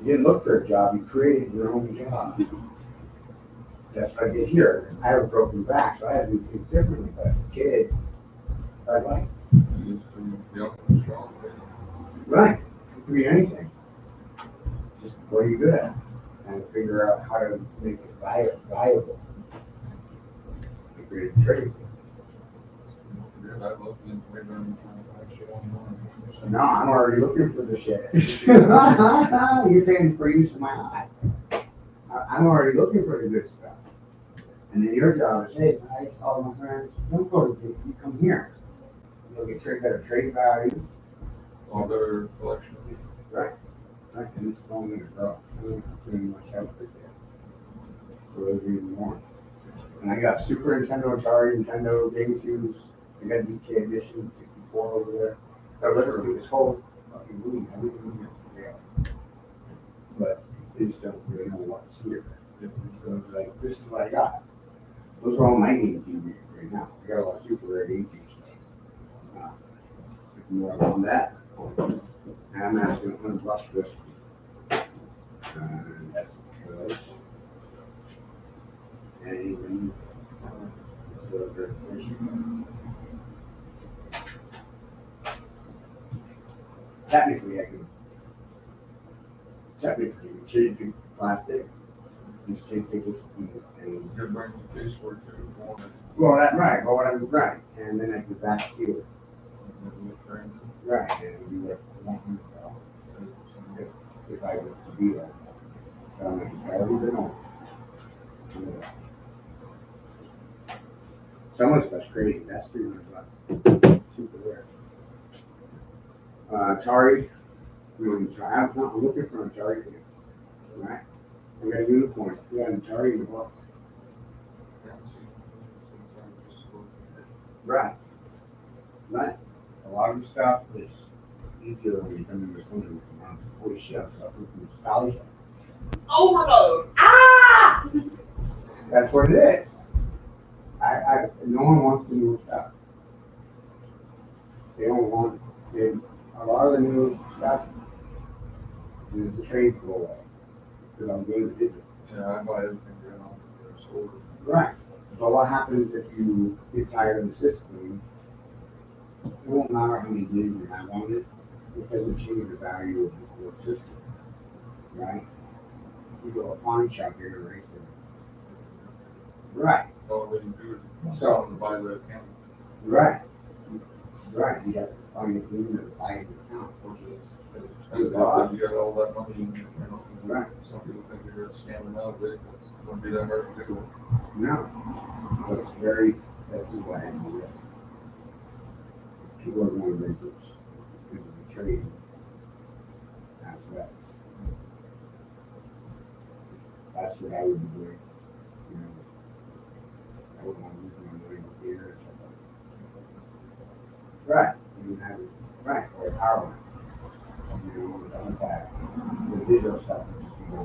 Speaker 1: You didn't look for a job, you created your own job. That's what I did here. I have a broken back, so I had to do things differently. But as a kid, I like. Right. It could be anything. Just what are you good at? And figure out how to make it viable. Make it trade. No, I'm already looking for the shit. You're paying for use of my eye. I'm already looking for the good stuff. And then your job is, hey, I saw my friends, don't go to you come here. You'll get better trade value.
Speaker 4: All better collection.
Speaker 1: Right. Right. And this is only going to grow. I don't pretty much have it there. So there's even more. And I got Super Nintendo, Atari, Nintendo, GameCubes. I got DK Edition 64 over there. So literally, this whole fucking room, everything in here is real. But they just don't really know what's here. So it's like, this is what I got. Those are all my game TVs right now. I got a lot of Super Rare game TV stuff. More on that. And I'm asking $100 for this. That's because. And even technically, I can change the plastic. These change tickets and
Speaker 4: You're bringing the case for it too.
Speaker 1: well, that's right. Well, what I'm right, and then I can back seal it. Right, and do what I want you to if I were to be there. I'm like, I don't even know. Some of stuff's crazy. That's $300. Super rare. Atari. I'm looking for an Atari game. Right? We got a unicorn. We got an Atari in the box. Right. Right. A lot of the stuff is easier when you come in this country. Holy shit, I'm suffering from nostalgia. Overload! Ah! That's what it is. No one wants the new stuff. They don't want a lot of the new stuff. The trades go away. Because I'm going to digital.
Speaker 4: Yeah, I buy everything right on the store.
Speaker 1: Right. But what happens if you get tired of the system? It won't matter how many games you have on it. It doesn't change the value of the core system. Right? You go to a pawn shop here and erase it. Right.
Speaker 4: The only way you do it is
Speaker 1: So,
Speaker 4: to buy that account.
Speaker 1: right. Right. You have to find a game to buy an account.
Speaker 4: You got all that money in your account.
Speaker 1: Right.
Speaker 4: Some people think you're scamming out of it. It wouldn't be that hard to do.
Speaker 1: No. So it's very, this is what I do this. People are going to renters because of the trade aspects. That's what I would be doing. You know, I told them I'm using my money with theater. Right. You have it. Right. Or power line. You know, it's on that. The digital stuff is just, you know,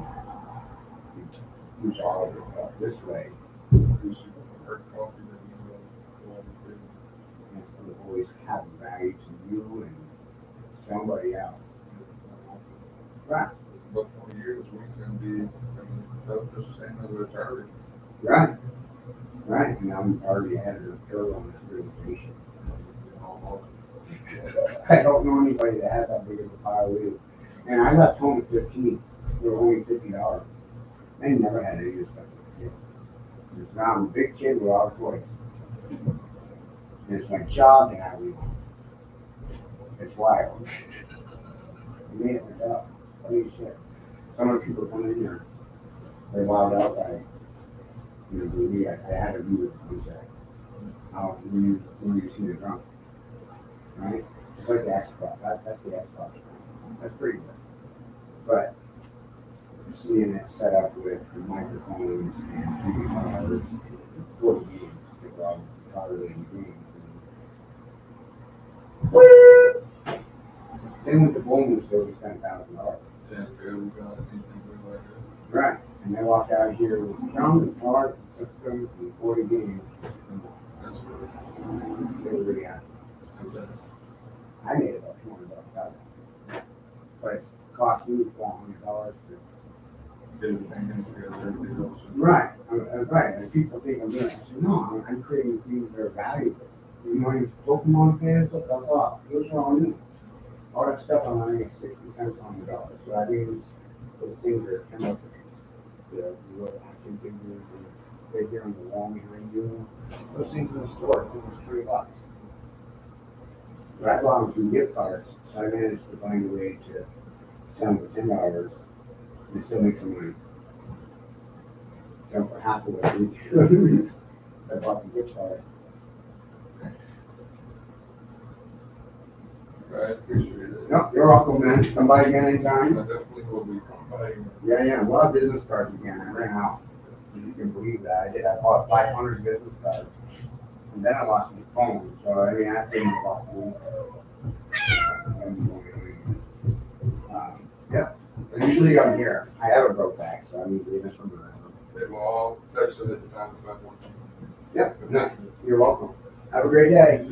Speaker 1: use all of it this way. And it's going to always have value to you and somebody else. Right.
Speaker 4: But 20 years, we can be, just the same as a charity.
Speaker 1: Right. Right. And I'm already ahead of the curve on this presentation. I don't know anybody that has that big of a pile of leaves. And I left home at 15. They were only $50. I never had any of this stuff as a kid. It's now I'm a big kid with all the toys. And it's my job to have leaves. It's wild. I made it myself. Holy shit. Some of the people come in here, they're wild out by, you know, me. I had to do it one second. How when you see the drunk. Right? It's like the Xbox. That's the Xbox. That's pretty good. But seeing it set up with the microphones and guitars, 40 games, they're all guitar-related games. Then with the bonus, they would spend $1,000. Right. And they walk out here with drums, guitars, systems, and 40 games. They were really happy. I made about $200 out of it. But it cost me $400 to
Speaker 4: Get everything together.
Speaker 1: right. Right. And people think I'm doing it. I said, no, I'm creating things that are valuable. You know, you Pokemon fans, what the fuck? Those are all new. All that stuff I'm running at 60 cents on the dollar. So that means those things are chemical. The little action figures and right here on the wall behind you. Those things in the store are $20. But I bought them through gift cards, so I managed to find a way to sell them for $10 and still make some money. Sell for half of what I bought the gift card.
Speaker 4: I appreciate it.
Speaker 1: No, you're welcome, man. Come by again
Speaker 4: I
Speaker 1: anytime.
Speaker 4: definitely will be coming by.
Speaker 1: Yeah. We'll have business cards again. I ran out. You can believe that. I did. I bought 500 business cards. And then I lost my phone. So, I mean, I think about phone. Yeah. But usually I'm here. I have a broke back, so I'm usually in this room.
Speaker 4: They will all text it at the time if I want to.
Speaker 1: Yep. No, you're welcome. Have a great day.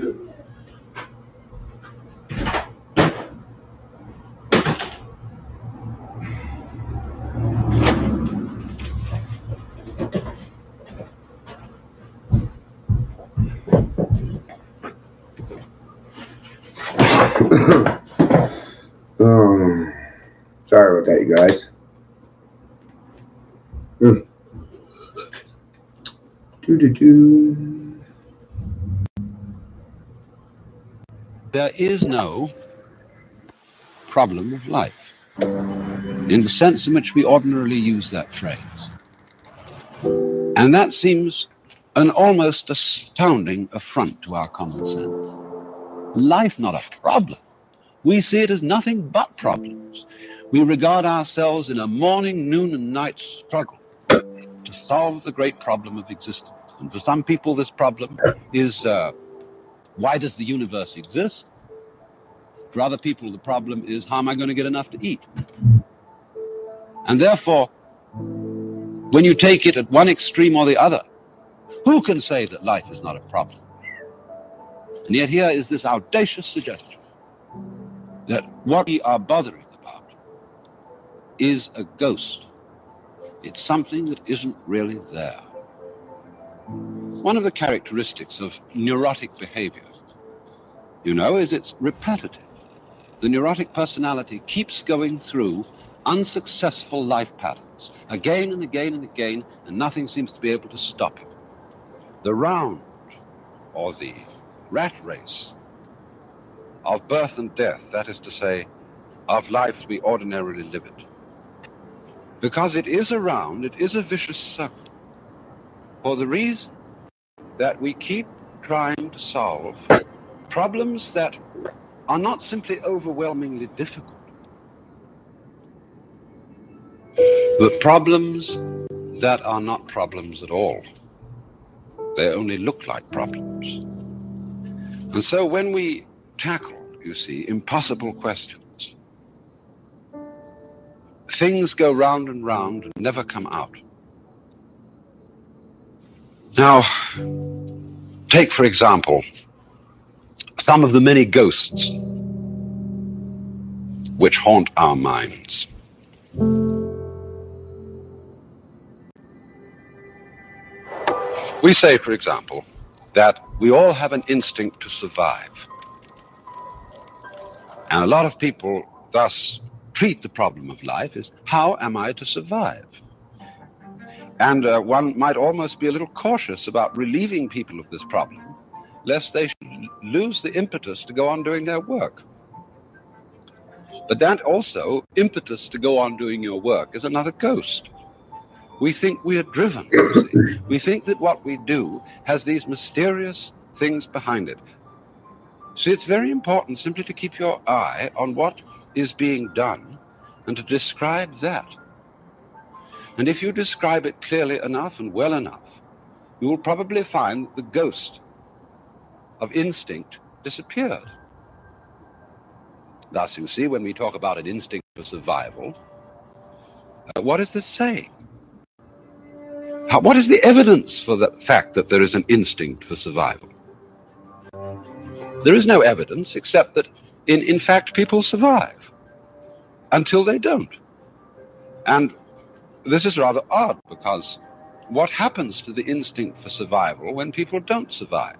Speaker 1: Sorry about that, you guys.
Speaker 5: There is no problem of life in the sense in which we ordinarily use that phrase. And that seems an almost astounding affront to our common sense. Life not a problem. We see it as nothing but problems. We regard ourselves in a morning, noon, and night struggle to solve the great problem of existence. And for some people, this problem is, why does the universe exist? For other people, the problem is, how am I going to get enough to eat? And therefore, when you take it at one extreme or the other, who can say that life is not a problem? And yet here is this audacious suggestion that what we are bothering about is a ghost. It's something that isn't really there. One of the characteristics of neurotic behavior, you know, is it's repetitive. The neurotic personality keeps going through unsuccessful life patterns again and again and again, and nothing seems to be able to stop it. The round, or the rat race, of birth and death, that is to say, of life as we ordinarily live it. Because it is a round, it is a vicious circle, for the reason that we keep trying to solve problems that are not simply overwhelmingly difficult, but problems that are not problems at all. They only look like problems. And so when we tackle, you see, impossible questions, things go round and round and never come out. Now, take, for example, some of the many ghosts which haunt our minds. We say, for example, that we all have an instinct to survive. And a lot of people thus treat the problem of life as, how am I to survive? And one might almost be a little cautious about relieving people of this problem, lest they lose the impetus to go on doing their work. But that also, impetus to go on doing your work, is another ghost. We think we are driven, you see. We think that what we do has these mysterious things behind it. See, it's very important simply to keep your eye on what is being done and to describe that. And if you describe it clearly enough and well enough, you will probably find the ghost of instinct disappeared. Thus, you see, when we talk about an instinct for survival, what is this saying? What is the evidence for the fact that there is an instinct for survival? There is no evidence except that, in fact, people survive until they don't. And this is rather odd, because what happens to the instinct for survival when people don't survive?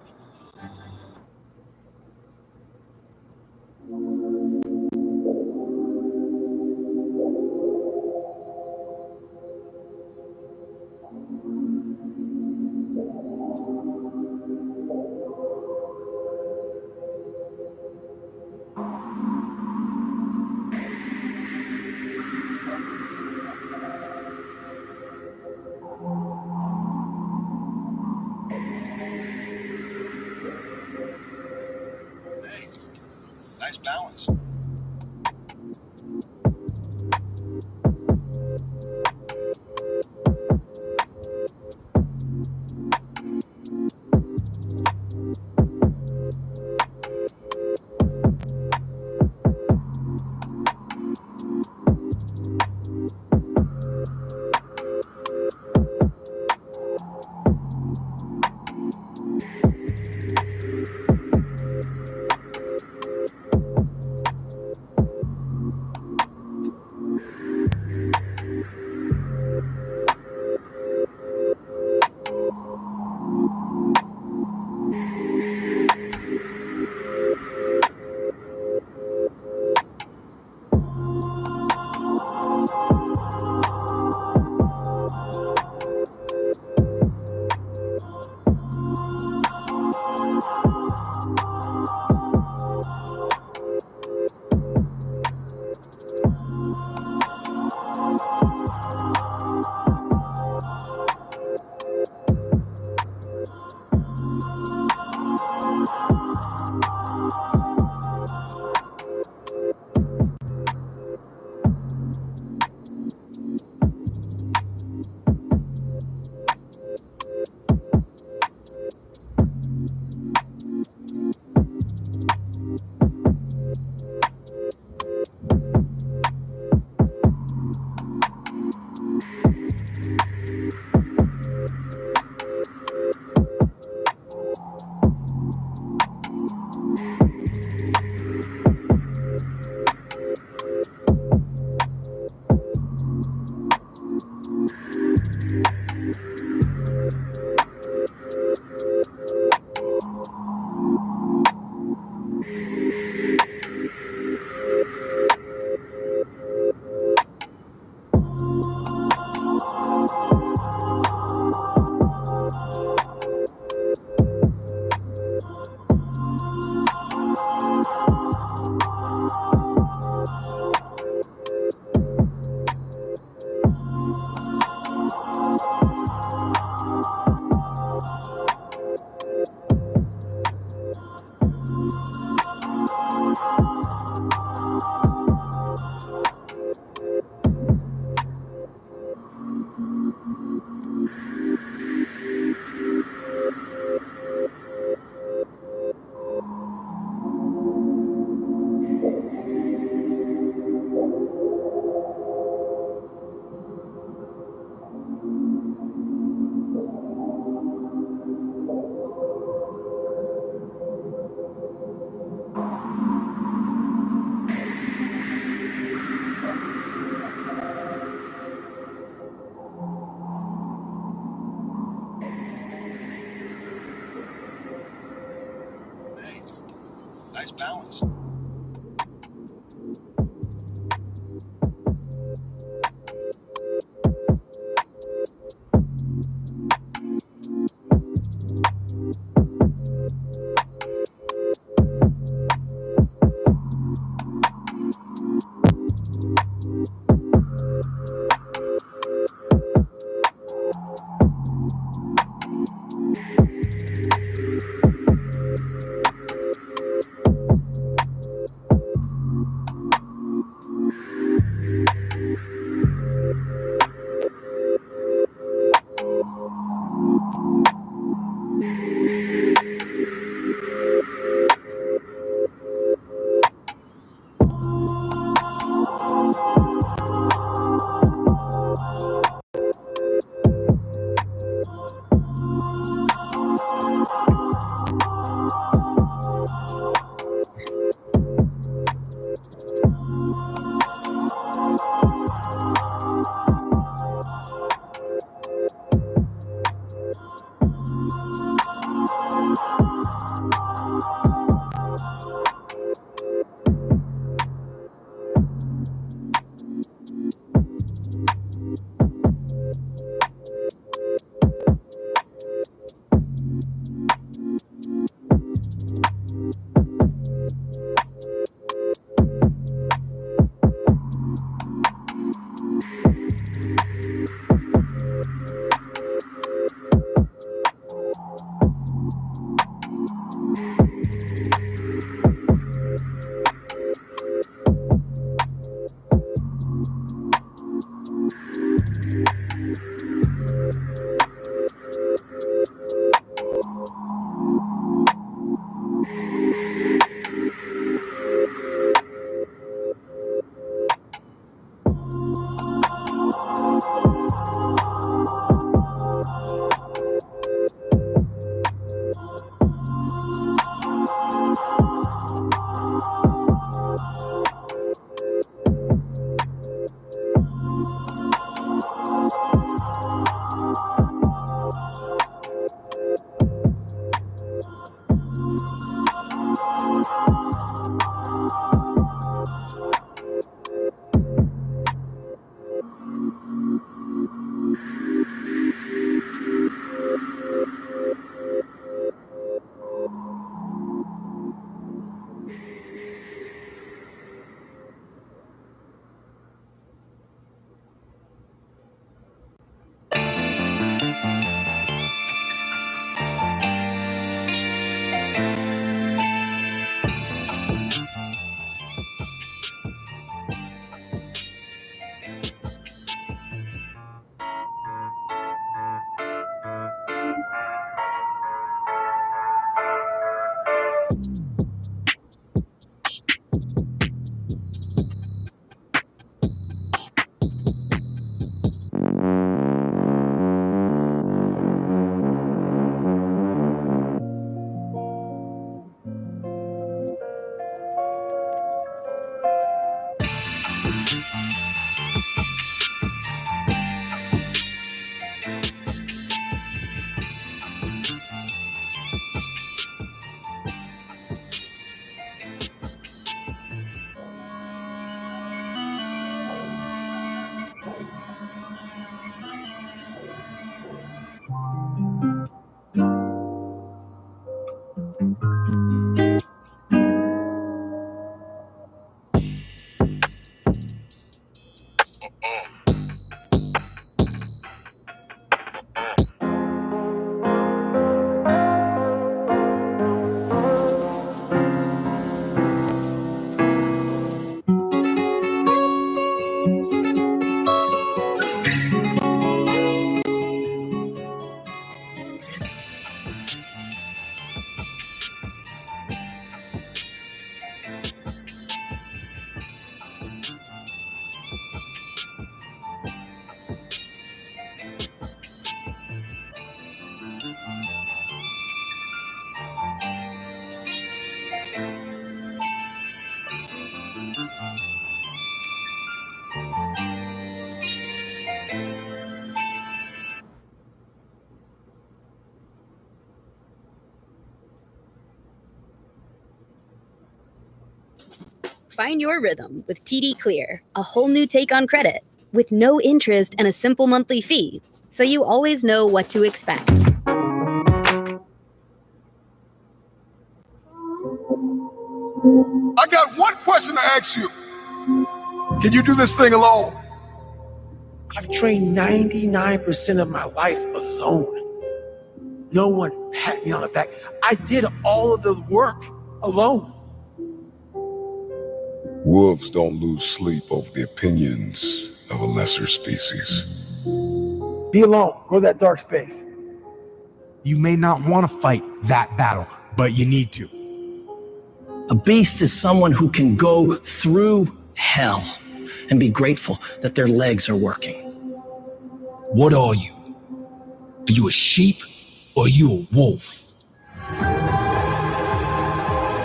Speaker 6: balance. Find your rhythm with TD Clear, a whole new take on credit with no interest and a simple monthly fee, so you always know what to expect.
Speaker 7: I got one question to ask you. Can you do this thing alone?
Speaker 8: I've trained 99% of my life alone. No one pat me on the back. I did all of the work alone.
Speaker 9: Wolves don't lose sleep over the opinions of a lesser species.
Speaker 8: Be alone. Go to that dark space.
Speaker 10: You may not want to fight that battle, but you need to.
Speaker 11: A beast is someone who can go through hell and be grateful that their legs are working.
Speaker 10: What are you? Are you a sheep or are you a wolf?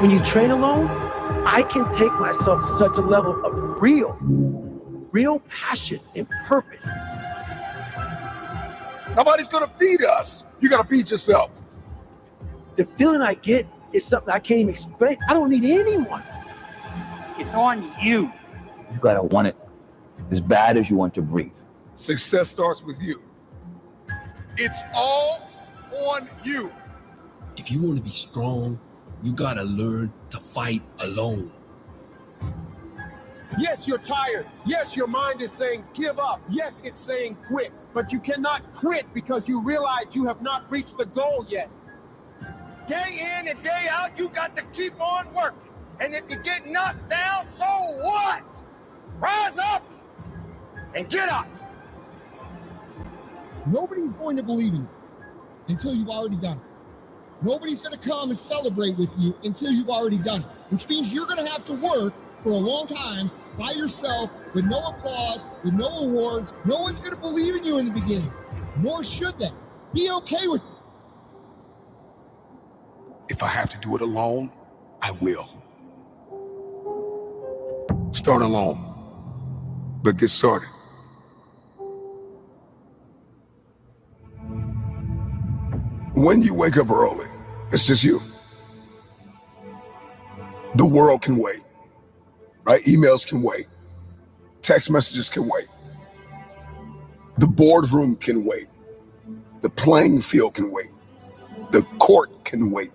Speaker 8: When you train alone, I can take myself to such a level of real passion and purpose.
Speaker 7: Nobody's gonna feed us. You gotta feed yourself.
Speaker 8: The feeling I get is something I can't even explain. I don't need anyone.
Speaker 12: It's on you.
Speaker 13: You gotta want it as bad as you want to breathe.
Speaker 7: Success starts with you. It's all on you.
Speaker 10: If you want to be strong, you gotta learn to fight alone.
Speaker 14: Yes, you're tired. Yes, your mind is saying give up. Yes, it's saying quit. But you cannot quit because you realize you have not reached the goal yet.
Speaker 12: Day in and day out, you got to keep on working. And if you get knocked down, so what? Rise up and get up.
Speaker 15: Nobody's going to believe in you until you've already done it. Nobody's going to come and celebrate with you until you've already done it, which means you're going to have to work for a long time by yourself with no applause, with no awards. No one's going to believe in you in the beginning, nor should they. Be okay with it.
Speaker 7: If I have to do it alone, I will. Start alone, but get started. When you wake up early, it's just you. The world can wait, right? Emails can wait. Text messages can wait. The boardroom can wait. The playing field can wait. The court can wait.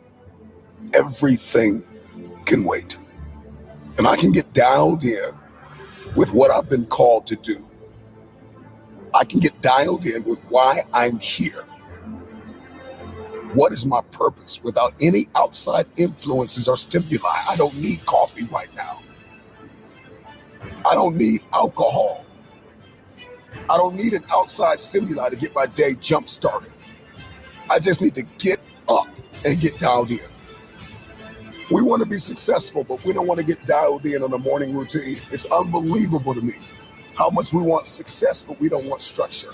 Speaker 7: Everything can wait. And I can get dialed in with what I've been called to do. I can get dialed in with why I'm here. What is my purpose without any outside influences or stimuli? I don't need coffee right now. I don't need alcohol. I don't need an outside stimuli to get my day jump started. I just need to get up and get dialed in. We want to be successful, but we don't want to get dialed in on a morning routine. It's unbelievable to me how much we want success, but we don't want structure.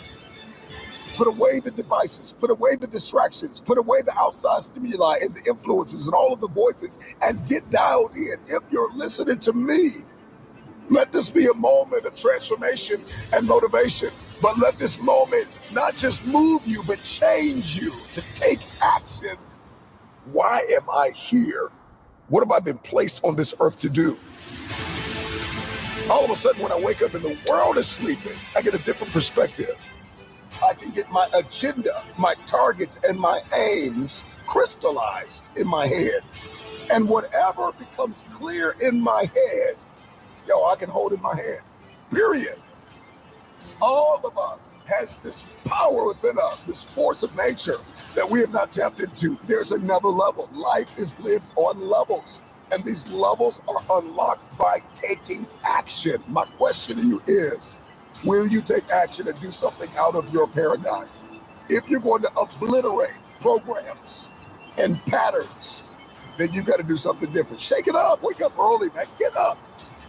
Speaker 7: Put away the devices, put away the distractions, put away the outside stimuli and the influences and all of the voices and get dialed in. If you're listening to me, let this be a moment of transformation and motivation, but let this moment not just move you, but change you to take action. Why am I here? What have I been placed on this earth to do? All of a sudden, when I wake up and the world is sleeping, I get a different perspective. I can get my agenda, my targets, and my aims crystallized in my head. And whatever becomes clear in my head, I can hold in my hand, period. All of us has this power within us, this force of nature that we have not tapped into. There's another level. Life is lived on levels, and these levels are unlocked by taking action. My question to you is, will you take action and do something out of your paradigm? If you're going to obliterate programs and patterns, then you got to do something different. Shake it up. Wake up early, man. Get up.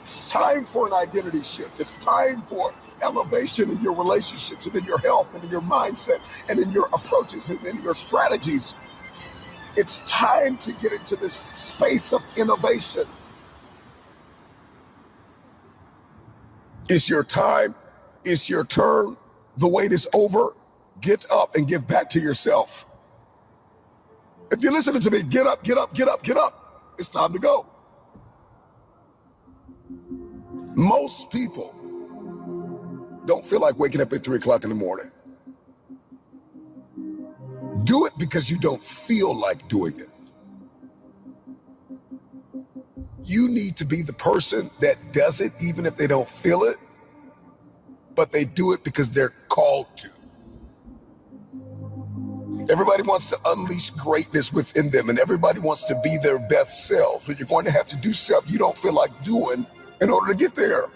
Speaker 7: It's time for an identity shift. It's time for elevation in your relationships and in your health and in your mindset and in your approaches and in your strategies. It's time to get into this space of innovation. It's your time. It's your turn. The wait is over. Get up and give back to yourself. If you're listening to me, get up, get up, get up, get up. It's time to go. Most people don't feel like waking up at 3 o'clock in the morning. Do it because you don't feel like doing it. You need to be the person that does it even if they don't feel it, but they do it because they're called to. Everybody wants to unleash greatness within them, and everybody wants to be their best selves, but you're going to have to do stuff you don't feel like doing in order to get there.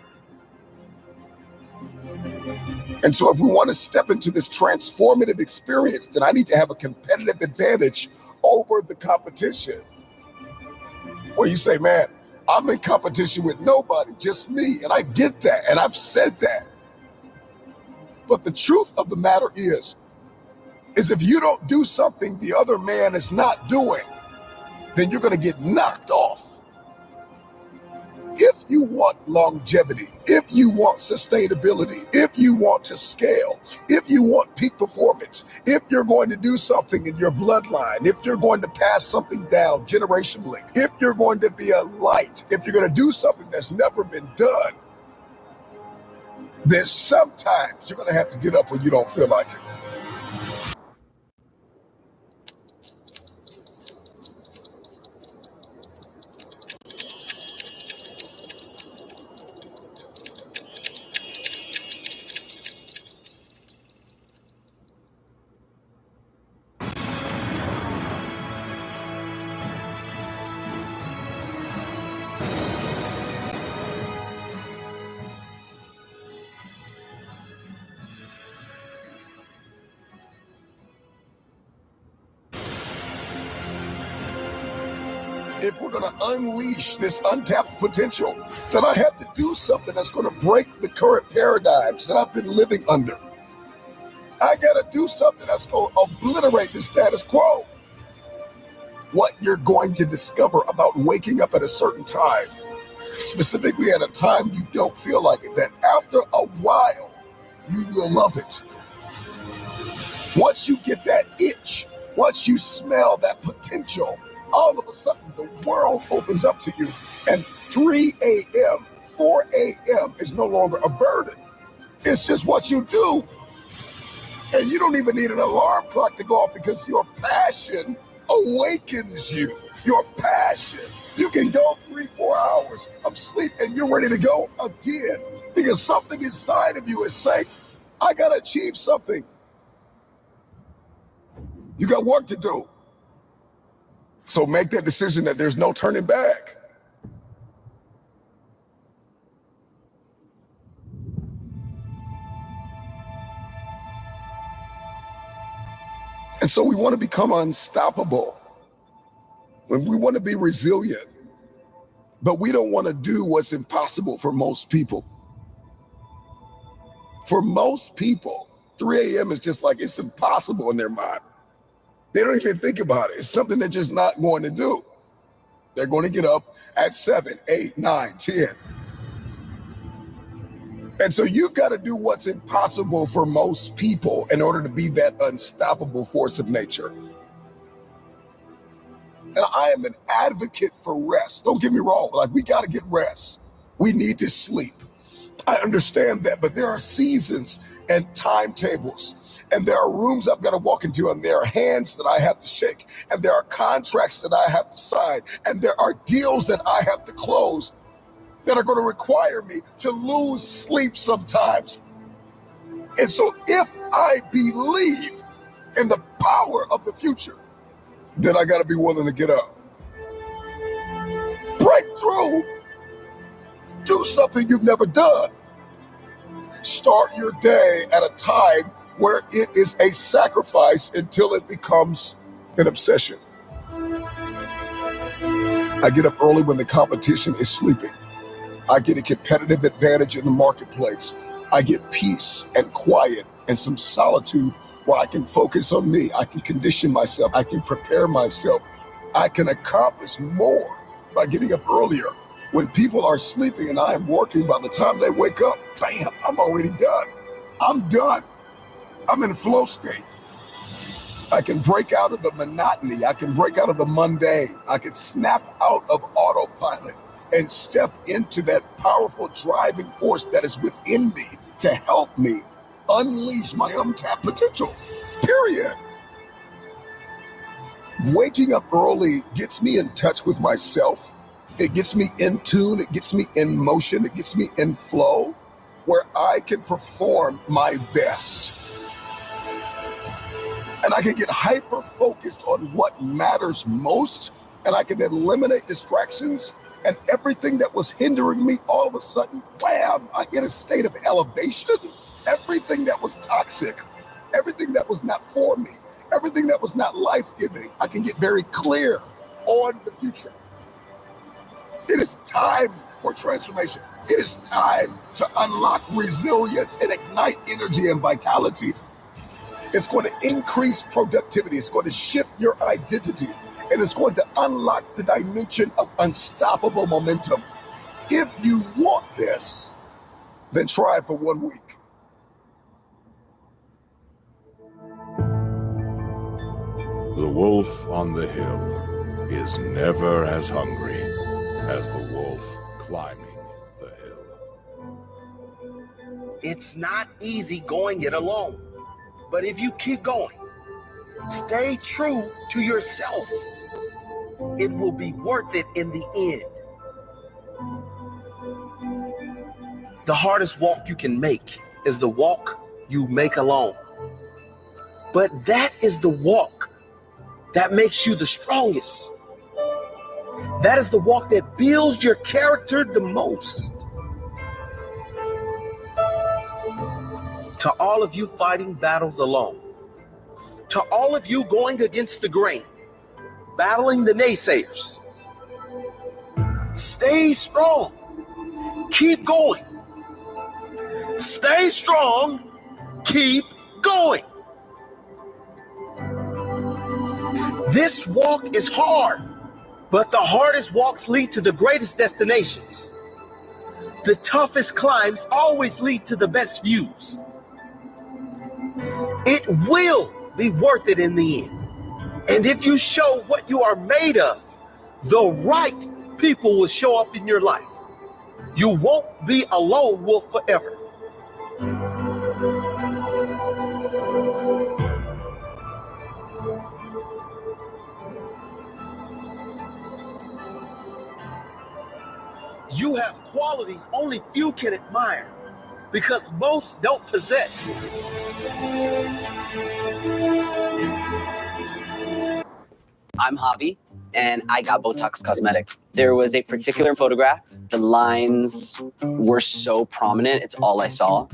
Speaker 7: And so if we want to step into this transformative experience, then I need to have a competitive advantage over the competition. Where you say, man, I'm in competition with nobody, just me. And I get that, and I've said that. But the truth of the matter is if you don't do something the other man is not doing, then you're going to get knocked off. If you want longevity, if you want sustainability, if you want to scale, if you want peak performance, if you're going to do something in your bloodline, if you're going to pass something down generationally, if you're going to be a light, if you're going to do something that's never been done, then sometimes you're going to have to get up when you don't feel like it. If we're going to unleash this untapped potential, then I have to do something that's going to break the current paradigms that I've been living under. I got to do something that's going to obliterate the status quo. What you're going to discover about waking up at a certain time, specifically at a time you don't feel like it, that after a while, you will love it. Once you get that itch, once you smell that potential, all of a sudden the world opens up to you, and 3 a.m., 4 a.m. is no longer a burden. It's just what you do. And you don't even need an alarm clock to go off because your passion awakens you. Your passion. You can go 3-4 hours of sleep and you're ready to go again because something inside of you is saying, I got to achieve something. You got work to do. So make that decision that there's no turning back. And so we want to become unstoppable. When we want to be resilient, but we don't want to do what's impossible for most people. For most people, 3 a.m. is just like it's impossible in their mind. They don't even think about it. It's something they're just not going to do. They're going to get up at 7, 8, 9, 10. And so you've got to do what's impossible for most people in order to be that unstoppable force of nature. And I am an advocate for rest. Don't get me wrong. Like, we got to get rest. We need to sleep. I understand that, but there are seasons and timetables, and there are rooms I've got to walk into, and there are hands that I have to shake, and there are contracts that I have to sign, and there are deals that I have to close that are going to require me to lose sleep sometimes. And so if I believe in the power of the future, then I got to be willing to get up. Break through. Do something you've never done. Start your day at a time where it is a sacrifice until it becomes an obsession. I get up early when the competition is sleeping. I get a competitive advantage in the marketplace. I get peace and quiet and some solitude where I can focus on me. I can condition myself. I can prepare myself. I can accomplish more by getting up earlier. When people are sleeping and I am working, by the time they wake up, bam, I'm already done. I'm done. I'm in flow state. I can break out of the monotony. I can break out of the mundane. I can snap out of autopilot. and step into that powerful driving force that is within me to help me unleash my untapped potential, period. Waking up early gets me in touch with myself. It gets me in tune. It gets me in motion. It gets me in flow where I can perform my best. And I can get hyper-focused on what matters most, and I can eliminate distractions, and everything that was hindering me, all of a sudden, wham, I hit a state of elevation. Everything that was toxic, everything that was not for me, everything that was not life-giving, I can get very clear on the future. It is time for transformation. It is time to unlock resilience and ignite energy and vitality. It's going to increase productivity. It's going to shift your identity. And it's going to unlock the dimension of unstoppable momentum. If you want this, then try it for 1 week.
Speaker 9: The wolf on the hill is never as hungry as the wolf climbing the hill.
Speaker 12: It's not easy going it alone. But if you keep going, stay true to yourself, it will be worth it in the end. The hardest walk you can make is the walk you make alone. But that is the walk that makes you the strongest. That is the walk that builds your character the most. To all of you fighting battles alone, to all of you going against the grain, battling the naysayers, stay strong, keep going. Stay strong, keep going. This walk is hard, but the hardest walks lead to the greatest destinations. The toughest climbs always lead to the best views. It will be worth it in the end. And if you show what you are made of, the right people will show up in your life. You won't be a lone wolf forever. You have qualities only few can admire because most don't possess.
Speaker 16: I'm Javi, and I got Botox Cosmetic. There was a particular photograph. The lines were so prominent, it's all I saw.